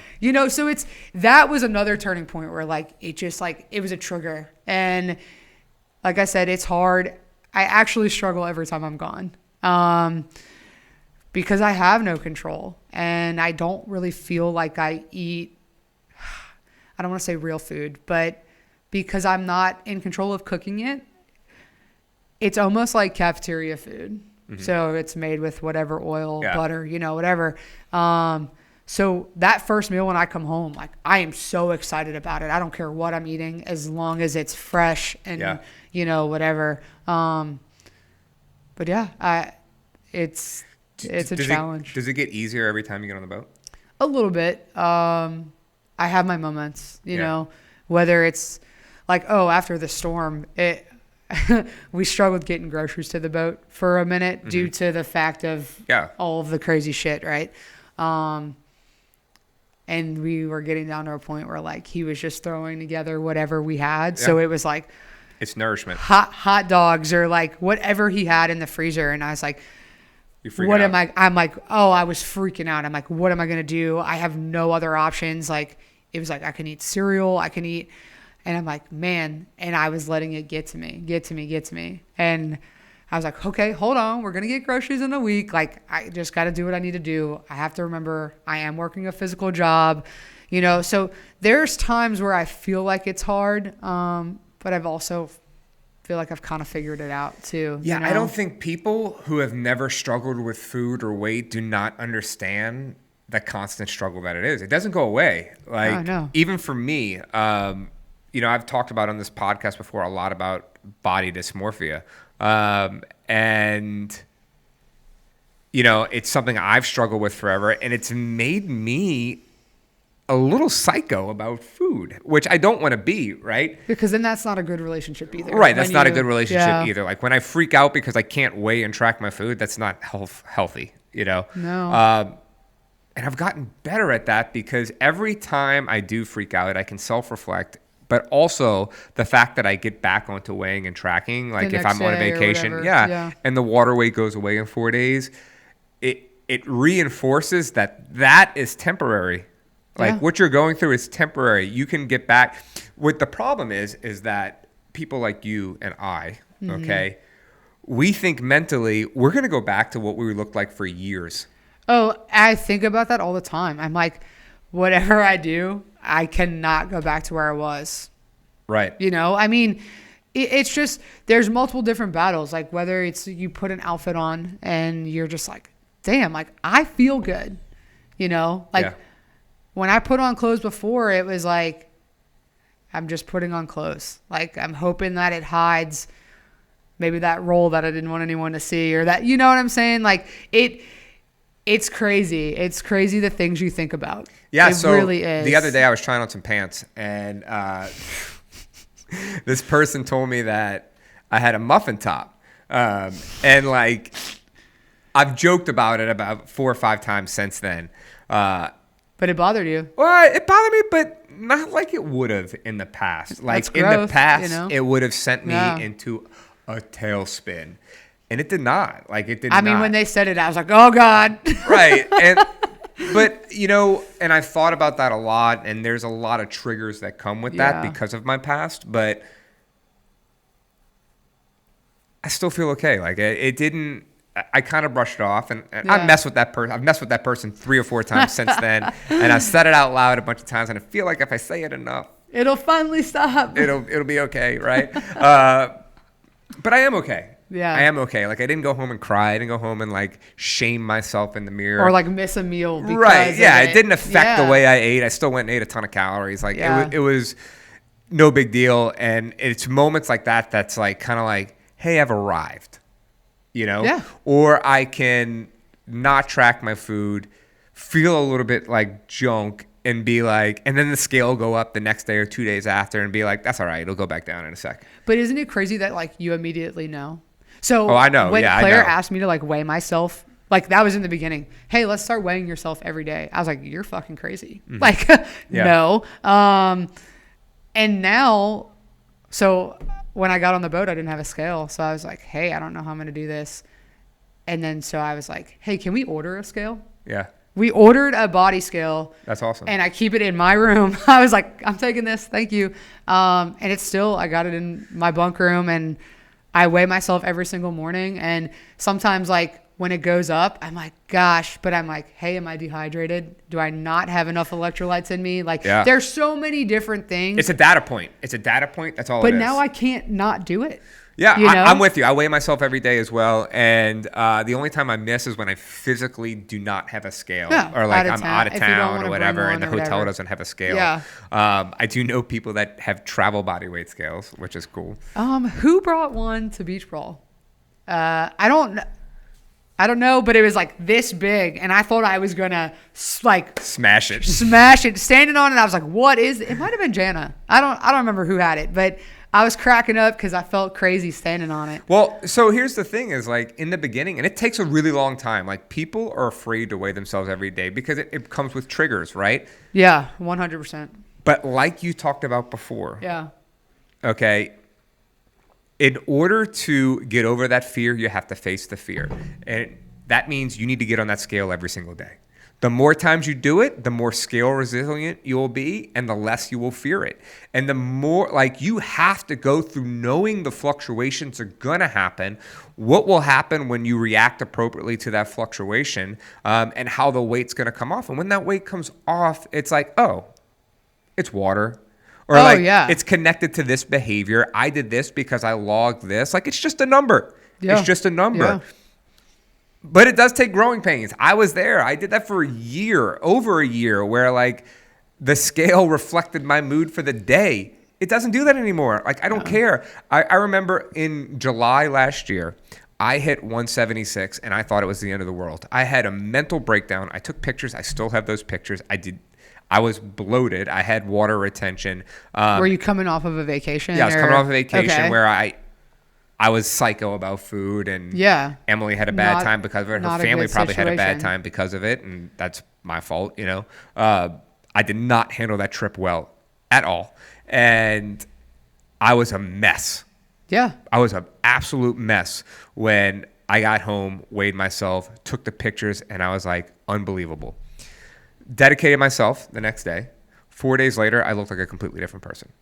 So that was another turning point where like it just like it was a trigger. And like I said, it's hard. I actually struggle every time I'm gone. Because I have no control and I don't really feel like I eat, I don't want to say real food, but because I'm not in control of cooking it, it's almost like cafeteria food. Mm-hmm. So it's made with whatever oil, butter, whatever. So that first meal when I come home, like I am so excited about it. I don't care what I'm eating as long as it's fresh and, whatever. But yeah, it's a challenge. Does it get easier every time you get on the boat? A little bit. I have my moments, you know, whether it's like, after the storm, we struggled getting groceries to the boat for a minute due to the fact of all of the crazy shit, right? And we were getting down to a point where like he was just throwing together whatever we had. So it was like it's nourishment. Hot dogs or like whatever he had in the freezer. And I was like, what am I? I'm like, I was freaking out. I'm like, what am I going to do? I have no other options. Like, it was like, I can eat cereal. I can eat. And I'm like, man. And I was letting it get to me. And I was like, okay, hold on. We're going to get groceries in a week. Like, I just got to do what I need to do. I have to remember I am working a physical job, So there's times where I feel like it's hard. But I've also feel like I've kind of figured it out too. Yeah, I don't think people who have never struggled with food or weight do not understand the constant struggle that it is. It doesn't go away. Like even for me, I've talked about on this podcast before a lot about body dysmorphia. And it's something I've struggled with forever, and it's made me a little psycho about food, which I don't want to be, right? Because then that's not a good relationship either. Right, that's not a good relationship either. Like when I freak out because I can't weigh and track my food, that's not healthy, No. And I've gotten better at that because every time I do freak out, I can self-reflect. But also the fact that I get back onto weighing and tracking, like if I'm on a vacation, and the water weight goes away in 4 days, it reinforces that is temporary. Like what you're going through is temporary. You can get back. What the problem is that people like you and I, okay, we think mentally we're going to go back to what we looked like for years. Oh, I think about that all the time. I'm like, whatever I do, I cannot go back to where I was. Right. I mean, it's just, there's multiple different battles. Like whether it's you put an outfit on and you're just like, damn, like I feel good, when I put on clothes before, it was like, I'm just putting on clothes. Like, I'm hoping that it hides maybe that roll that I didn't want anyone to see or that, you know what I'm saying? Like, it's crazy. It's crazy the things you think about. Yeah, it really is. The other day I was trying on some pants, and this person told me that I had a muffin top. And, like, I've joked about it about 4 or 5 times since then. But it bothered you. Well, it bothered me, but not like it would have in the past. Like in the past, it would have sent me into a tailspin. And it did not. Like it did not. I mean, when they said it, I was like, oh, God. Right. But, and I've thought about that a lot. And there's a lot of triggers that come with that because of my past. But I still feel okay. Like it didn't. I kind of brushed it off, and I've messed with that person. I've messed with that person 3 or 4 times since then, and I've said it out loud a bunch of times, and I feel like if I say it enough, it'll finally stop. It'll be okay, right? But I am okay. Yeah, I am okay. Like I didn't go home and cry. I didn't go home and like shame myself in the mirror or like miss a meal. Because right? Yeah, it didn't affect the way I ate. I still went and ate a ton of calories. Like it was no big deal, and it's moments like that that's like kind of like, hey, I've arrived. Or I can not track my food, feel a little bit like junk, and be like, and then the scale will go up the next day or 2 days after and be like, that's all right, it'll go back down in a sec. But isn't it crazy that like you immediately know? So I know. When Claire asked me to like weigh myself, like that was in the beginning. Hey, let's start weighing yourself every day. I was like, you're fucking crazy. Mm-hmm. Like, no. And now, so when I got on the boat, I didn't have a scale. So I was like, hey, I don't know how I'm going to do this. And then so I was like, hey, can we order a scale? Yeah. We ordered a body scale. That's awesome. And I keep it in my room. I was like, I'm taking this. Thank you. And it's still, I got it in my bunk room, and I weigh myself every single morning. And sometimes, like, when it goes up, I'm like, gosh, but I'm like, hey, am I dehydrated? Do I not have enough electrolytes in me? Like, there's so many different things. It's a data point. That's all it is. But now I can't not do it. Yeah, I'm with you. I weigh myself every day as well. And the only time I miss is when I physically do not have a scale. Or like I'm out of town or whatever, and the hotel doesn't have a scale. Yeah. I do know people that have travel body weight scales, which is cool. Who brought one to Beach Brawl? I don't know, but it was like this big, and I thought I was gonna like smash it, standing on it. I was like, "What is it?" It might have been Jana. I don't remember who had it, but I was cracking up because I felt crazy standing on it. Well, so here's the thing: is like in the beginning, and it takes a really long time. Like people are afraid to weigh themselves every day because it comes with triggers, right? Yeah, 100%. But like you talked about before, yeah. Okay. In order to get over that fear, you have to face the fear. And that means you need to get on that scale every single day. The more times you do it, the more scale resilient you will be, and the less you will fear it. And the more, like, you have to go through knowing the fluctuations are going to happen, what will happen when you react appropriately to that fluctuation, and how the weight's going to come off. And when that weight comes off, it's like, oh, it's water. Or it's connected to this behavior. I did this because I logged this. Like, it's just a number. Yeah. It's just a number. Yeah. But it does take growing pains. I was there. I did that for over a year, where like the scale reflected my mood for the day. It doesn't do that anymore. Like, I don't care. I remember in July last year, I hit 176 and I thought it was the end of the world. I had a mental breakdown. I took pictures. I still have those pictures. I was bloated. I had water retention. Were you coming off of a vacation? Yeah, I was coming off a vacation where I was psycho about food, and Emily had a bad time because of it. Her family probably had a bad time because of it, and that's my fault, you know. I did not handle that trip well at all, and I was a mess. Yeah. I was an absolute mess when I got home, weighed myself, took the pictures, and I was like, unbelievable. Dedicated myself the next day. 4 days later, I looked like a completely different person.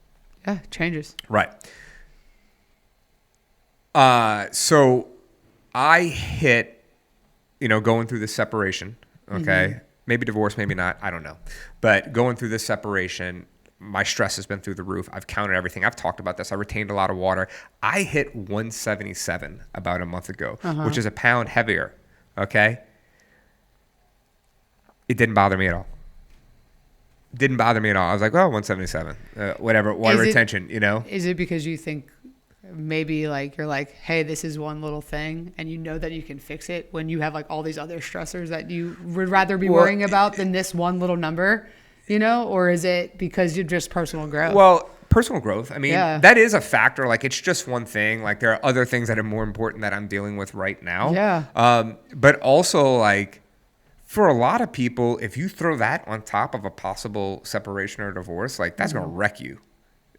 Yeah, changes. Right. So I hit, going through this separation, okay? Mm-hmm. Maybe divorce, maybe not, I don't know. But going through this separation, my stress has been through the roof. I've counted everything. I've talked about this. I retained a lot of water. I hit 177 about a month ago, which is a pound heavier, okay? It didn't bother me at all. I was like, oh, 177, whatever, water retention, Is it because you think maybe like you're like, hey, this is one little thing, and you know that you can fix it when you have like all these other stressors that you would rather be worrying about than this one little number, or is it because you're just personal growth? Well, personal growth. I mean, that is a factor. Like, it's just one thing. Like, there are other things that are more important that I'm dealing with right now. Yeah. But also, like, for a lot of people, if you throw that on top of a possible separation or divorce, like, that's going to wreck you.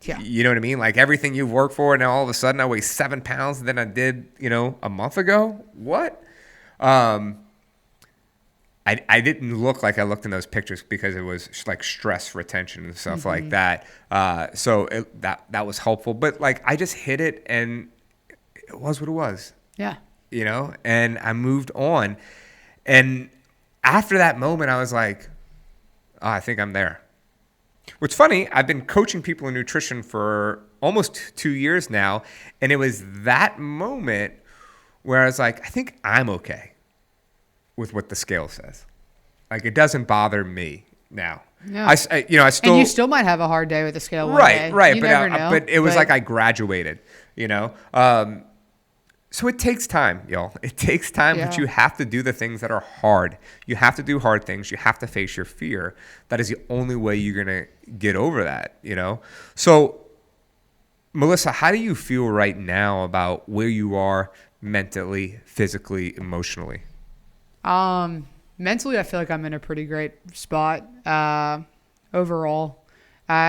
Yeah. You know what I mean? Like, everything you've worked for, and now all of a sudden I weigh 7 pounds than I did, a month ago. What? I didn't look like I looked in those pictures because it was like stress retention and stuff like that. So that was helpful. But like, I just hit it, and it was what it was. Yeah. And I moved on. And after that moment, I was like, oh, I think I'm there. What's funny, I've been coaching people in nutrition for almost 2 years now, and it was that moment where I was like, I think I'm okay with what the scale says. Like, it doesn't bother me now. Yeah. I still, and you still might have a hard day with the scale one day. Right. You never know, but it was like I graduated, So it takes time, y'all. It takes time, but you have to do the things that are hard. You have to do hard things. You have to face your fear. That is the only way you're going to get over that, So, Melissa, how do you feel right now about where you are mentally, physically, emotionally? Mentally, I feel like I'm in a pretty great spot overall.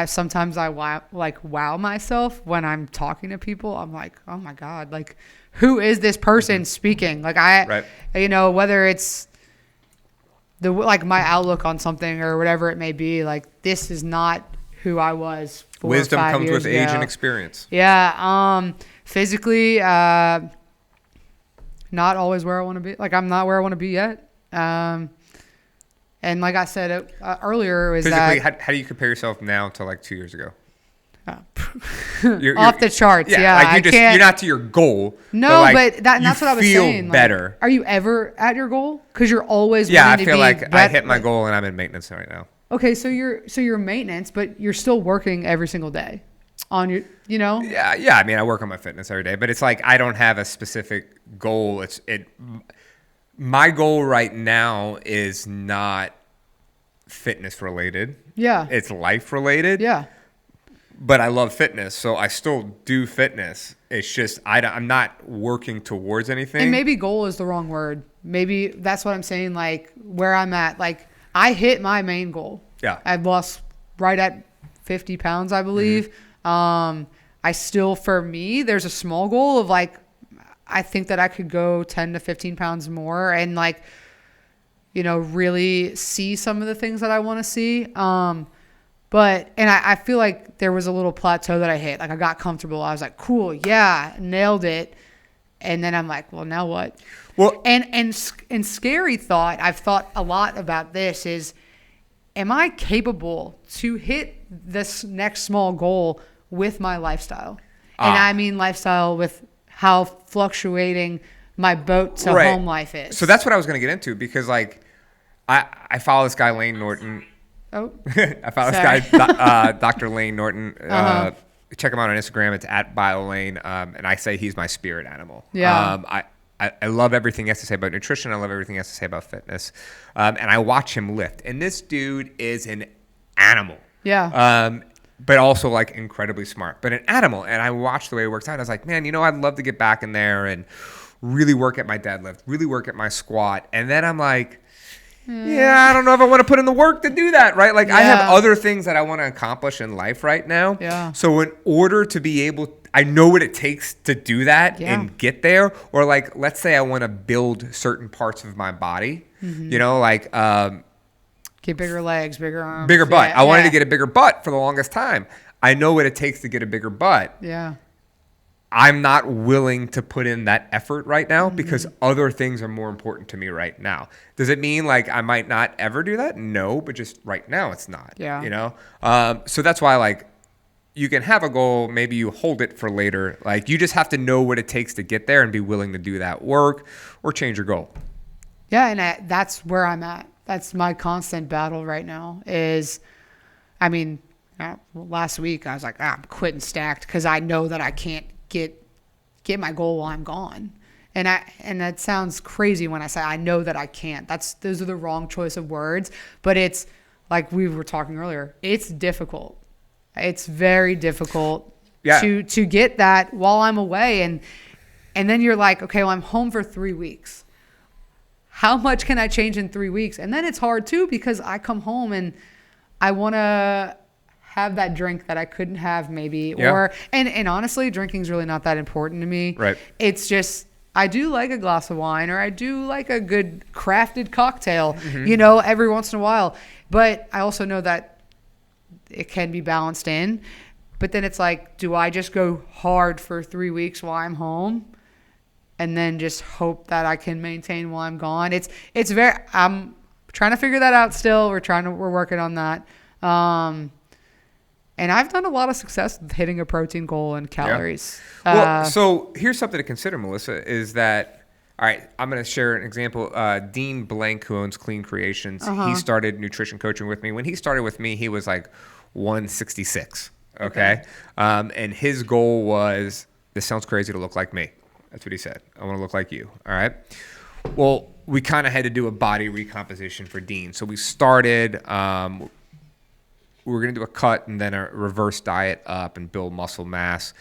Sometimes I wow myself when I'm talking to people. I'm like, oh my God, like, who is this person speaking? Like, whether it's like my outlook on something or whatever it may be. Like, this is not who I was 4 Wisdom or 5 comes years with age ago. and experience. Yeah. Physically, not always where I want to be. Like, I'm not where I want to be yet. And like I said earlier, is Physically, that how do you compare yourself now to like 2 years ago? off the charts. Yeah, like you're not to your goal. No, but that's what I was saying. Feel better. Like, are you ever at your goal? Because you're always Yeah, I wanting to feel be like I bet- hit my goal and I'm in maintenance right now. Okay, so you're maintenance, but you're still working every single day on your, Yeah. I mean, I work on my fitness every day, but it's like I don't have a specific goal. My goal right now is not fitness related. Yeah. It's life related. Yeah. But I love fitness, so I still do fitness. It's just I'm not working towards anything. And maybe goal is the wrong word. Maybe that's what I'm saying. Like, where I'm at, like, I hit my main goal. Yeah. I've lost right at 50 pounds, I believe. I still, for me, there's a small goal of like, I think that I could go 10 to 15 pounds more and like, really see some of the things that I want to see. But I feel like there was a little plateau that I hit. Like, I got comfortable. I was like, cool, yeah, nailed it. And then I'm like, well, now what? Well, and scary thought, I've thought a lot about this is, am I capable to hit this next small goal with my lifestyle? And I mean lifestyle with how fluctuating my boat to home life is. So that's what I was going to get into because, like, I follow this guy, Lane Norton. Oh, I follow this guy, Dr. Lane Norton. Check him out on Instagram. It's @BioLane. And I say he's my spirit animal. Yeah. I love everything he has to say about nutrition. I love everything he has to say about fitness. And I watch him lift. And this dude is an animal. Yeah. But also, like, incredibly smart. But an animal. And I watched the way he works out. I was like, man, I'd love to get back in there and really work at my deadlift, really work at my squat. And then I'm like, yeah, I don't know if I want to put in the work to do that, right? Like, I have other things that I want to accomplish in life right now. Yeah. So in order to be able, I know what it takes to do that and get there. Or, like, let's say I want to build certain parts of my body, like get bigger legs, bigger arms. Bigger butt. I wanted to get a bigger butt for the longest time. I know what it takes to get a bigger butt. Yeah. I'm not willing to put in that effort right now because other things are more important to me right now. Does it mean like I might not ever do that? No, but just right now it's not. Yeah. So that's why, like, you can have a goal, maybe you hold it for later. Like, you just have to know what it takes to get there and be willing to do that work or change your goal. Yeah, and that's where I'm at. That's my constant battle right now is, last week I was like, I'm quitting stacked because I know that I can't get my goal while I'm gone. And that sounds crazy when I say I know that I can't. Those are the wrong choice of words, but it's like we were talking earlier. It's difficult. It's very difficult to get that while I'm away. And then you're like, okay, well, I'm home for 3 weeks. How much can I change in 3 weeks? And then it's hard too because I come home and I want to have that drink that I couldn't have maybe. Yeah. And honestly, drinking's really not that important to me. Right. It's just, I do like a glass of wine or I do like a good crafted cocktail, every once in a while. But I also know that it can be balanced in. But then it's like, do I just go hard for 3 weeks while I'm home and then just hope that I can maintain while I'm gone? I'm trying to figure that out still. We're working on that. And I've done a lot of success with hitting a protein goal and calories. Yeah. Well, so here's something to consider, Melissa, is that, all right, I'm going to share an example. Dean Blank, who owns Clean Creations, he started nutrition coaching with me. When he started with me, he was like 166, okay? And his goal was, this sounds crazy, to look like me. That's what he said. I want to look like you, all right? Well, we kind of had to do a body recomposition for Dean. So we started... we were going to do a cut and then a reverse diet up and build muscle mass.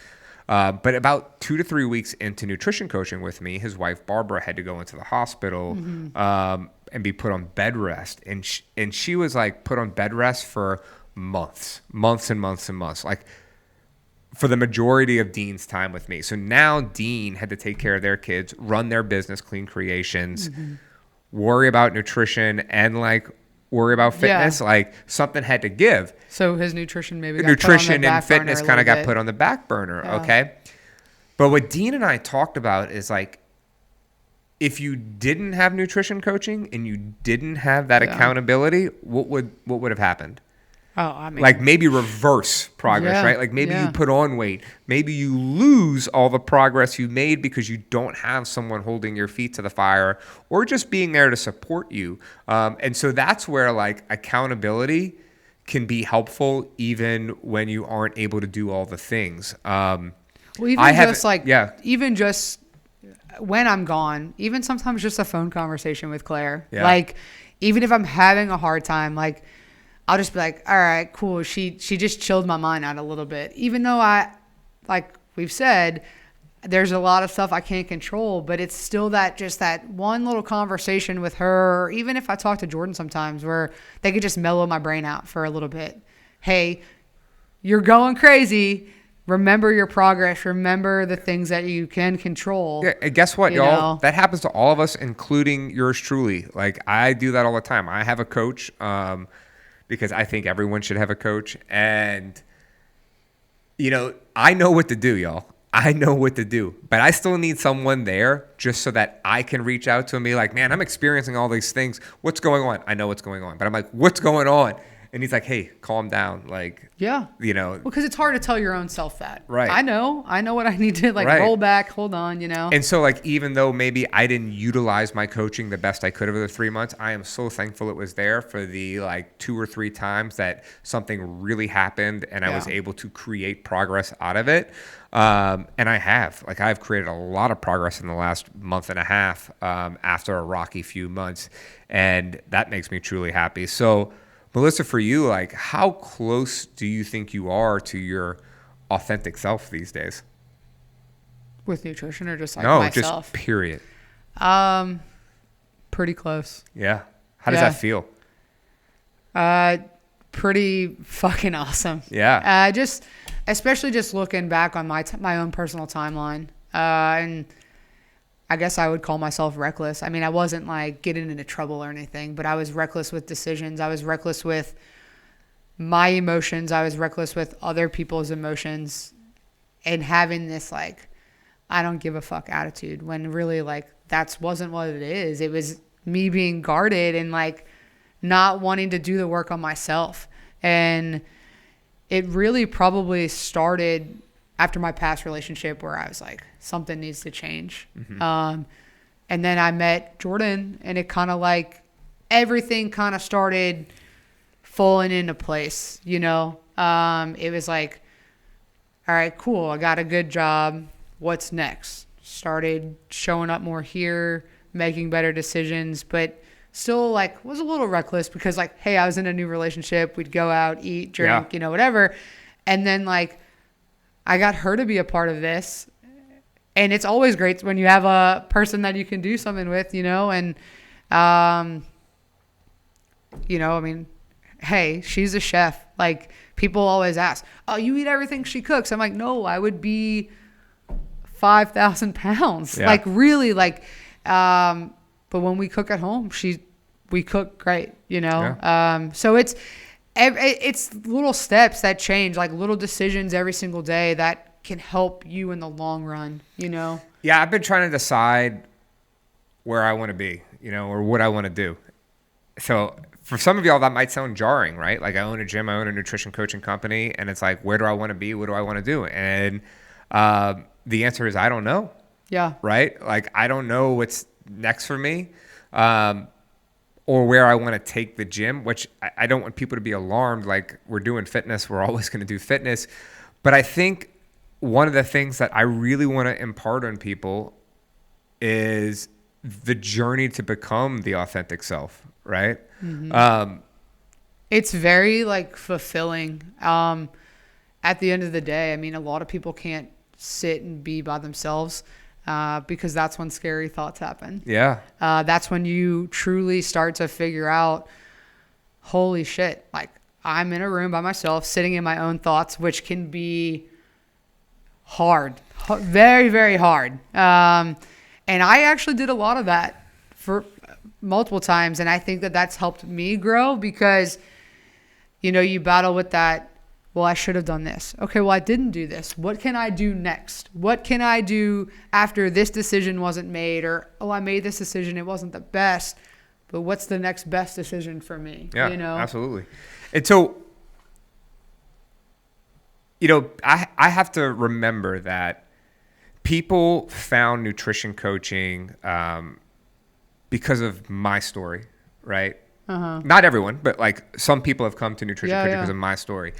But about 2 to 3 weeks into nutrition coaching with me, his wife, Barbara, had to go into the hospital and be put on bed rest. And she was like put on bed rest for months and months. Like for the majority of Dean's time with me. So now Dean had to take care of their kids, run their business, Clean Creations, worry about nutrition and like worry about fitness, like something had to give. So his nutrition maybe got nutrition put on the and back fitness burner kind a of got little put bit. on the back burner. Okay. But what Dean and I talked about is like, if you didn't have nutrition coaching and you didn't have that accountability, what would have happened? Oh, I mean, Like maybe reverse progress, right? Like maybe you put on weight. Maybe you lose all the progress you made because you don't have someone holding your feet to the fire or just being there to support you. And so that's where like accountability can be helpful even when you aren't able to do all the things. Well, even just when I'm gone, even sometimes just a phone conversation with Claire. Yeah. Like, even if I'm having a hard time, like, I'll just be like, all right, cool. She just chilled my mind out a little bit. Even though like we've said, there's a lot of stuff I can't control, but it's still that one little conversation with her, or even if I talk to Jordan sometimes where they could just mellow my brain out for a little bit. Hey, you're going crazy. Remember your progress. Remember the things that you can control. Yeah, and guess what, y'all? That happens to all of us, including yours truly. Like, I do that all the time. I have a coach because I think everyone should have a coach. And, I know what to do, y'all. I know what to do. But I still need someone there just so that I can reach out to him and be like, man, I'm experiencing all these things. What's going on? I know what's going on. But I'm like, what's going on? And he's like, hey, calm down. Like, Well, because it's hard to tell your own self that. Right. I know what I need to roll back, hold on, And so like, even though maybe I didn't utilize my coaching the best I could over the 3 months, I am so thankful it was there for the like 2 or 3 times that something really happened and I was able to create progress out of it. And I've created a lot of progress in the last month and a half after a rocky few months. And that makes me truly happy. So Melissa, for you, like, how close do you think you are to your authentic self these days? With nutrition or just like myself? No, just period. Pretty close. Yeah. How does that feel? Pretty fucking awesome. Yeah. Especially just looking back on my own personal timeline. And I guess I would call myself reckless. I mean, I wasn't like getting into trouble or anything, but I was reckless with decisions. I was reckless with my emotions. I was reckless with other people's emotions and having this like, I don't give a fuck attitude when really like that wasn't what it is. It was me being guarded and like not wanting to do the work on myself. And it really probably started after my past relationship where I was like, something needs to change. Mm-hmm. And then I met Jordan and it kind of like everything kind of started falling into place, It was like, all right, cool. I got a good job. What's next? Started showing up more here, making better decisions, but still like was a little reckless because like, hey, I was in a new relationship. We'd go out, eat, drink, whatever. And then like, I got her to be a part of this. And it's always great when you have a person that you can do something with, and, I mean, hey, she's a chef. Like people always ask, oh, you eat everything she cooks. I'm like, no, I would be 5,000 pounds. Yeah. Like really like, but when we cook at home, we cook great, Yeah. So it's little steps that change, like little decisions every single day that can help you in the long run, Yeah, I've been trying to decide where I want to be, or what I want to do. So for some of y'all, that might sound jarring, right? Like I own a gym, I own a nutrition coaching company, and it's like, where do I want to be? What do I want to do? And the answer is, I don't know. Yeah. Right? Like, I don't know what's next for me. Or where I want to take the gym, which I don't want people to be alarmed. Like we're doing fitness, we're always going to do fitness. But I think one of the things that I really want to impart on people is the journey to become the authentic self, right? Mm-hmm. It's very like fulfilling. At the end of the day, I mean, a lot of people can't sit and be by themselves. Because that's when scary thoughts happen. Yeah. That's when you truly start to figure out, holy shit, like I'm in a room by myself, sitting in my own thoughts, which can be hard, very, very hard. And I actually did a lot of that multiple times. And I think that that's helped me grow because, you know, you battle with that. Well, I should have done this. Okay, well, I didn't do this. What can I do next? What can I do after this decision wasn't made? Or, oh, I made this decision. It wasn't the best. But what's the next best decision for me? Yeah, you know? Absolutely. And so, you know, I have to remember that people found nutrition coaching because of my story, right? Not everyone, but like some people have come to nutrition coaching because of my story.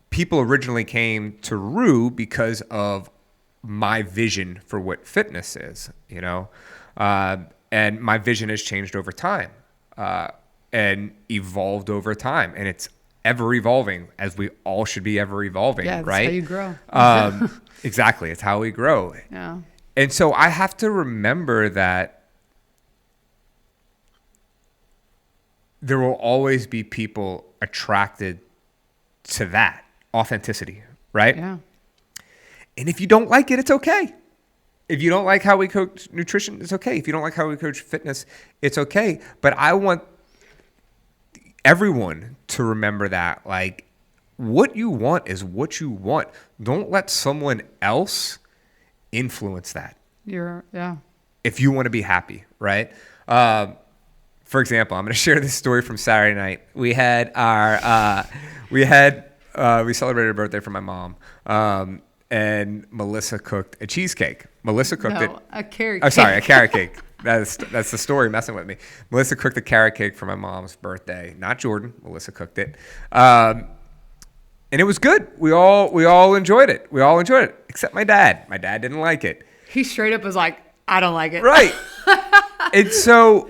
People originally came to Rue because of my vision for what fitness is, you know, and my vision has changed over time and evolved over time, and it's ever evolving, as we all should be ever evolving, yeah, that's right? how you grow. Exactly, it's how we grow. Yeah. And so I have to remember that there will always be people attracted to that authenticity, right? Yeah. And if you don't like it, it's okay. If you don't like how we coach nutrition, it's okay. If you don't like how we coach fitness, it's okay. But I want everyone to remember that, like, what you want is what you want. Don't let someone else influence that. If you want to be happy, right? For example, I'm going to share this story from Saturday night. We had we celebrated a birthday for my mom, and Melissa cooked a cheesecake. Melissa cooked a carrot cake. Oh, sorry, a carrot cake. That's the story messing with me. Melissa cooked a carrot cake for my mom's birthday. Not Jordan. Melissa cooked it, and it was good. We all enjoyed it. We all enjoyed it, except my dad. My dad didn't like it. He straight up was like, I don't like it. Right. And so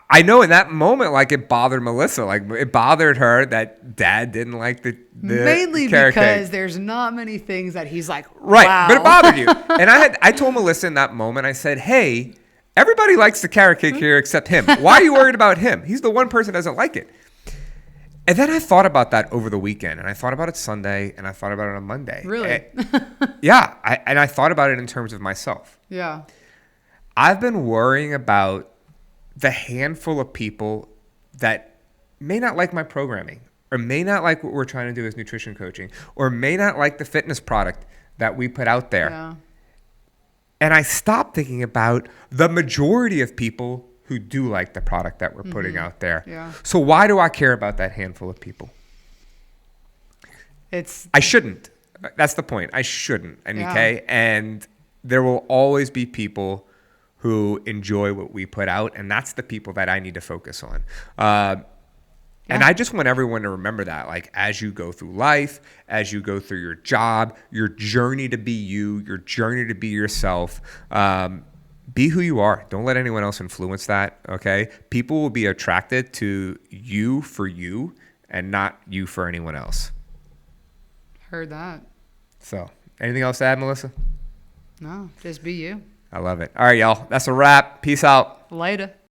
I know in that moment, like, it bothered Melissa. Like, it bothered her that dad didn't like the mainly carrot because cake. there's not many things that he's like, right. wow. But it bothered you. And I told Melissa in that moment, I said, hey, everybody likes the carrot cake here except him. Why are you worried about him? He's the one person that doesn't like it. And then I thought about that over the weekend, and I thought about it Sunday, and I thought about it on Monday. Really? Yeah. I thought about it in terms of myself. Yeah. I've been worrying about the handful of people that may not like my programming, or may not like what we're trying to do as nutrition coaching, or may not like the fitness product that we put out there. Yeah. And I stopped thinking about the majority of people who do like the product that we're putting out there. Yeah. So why do I care about that handful of people? I shouldn't. That's the point. I shouldn't. Okay. And there will always be people who enjoy what we put out, and that's the people that I need to focus on. And I just want everyone to remember that, like, as you go through life, as you go through your job, your journey to be you, your journey to be yourself, be who you are. Don't let anyone else influence that, okay? People will be attracted to you for you and not you for anyone else. Heard that. So, anything else to add, Melissa? No, just be you. I love it. All right, y'all. That's a wrap. Peace out. Later.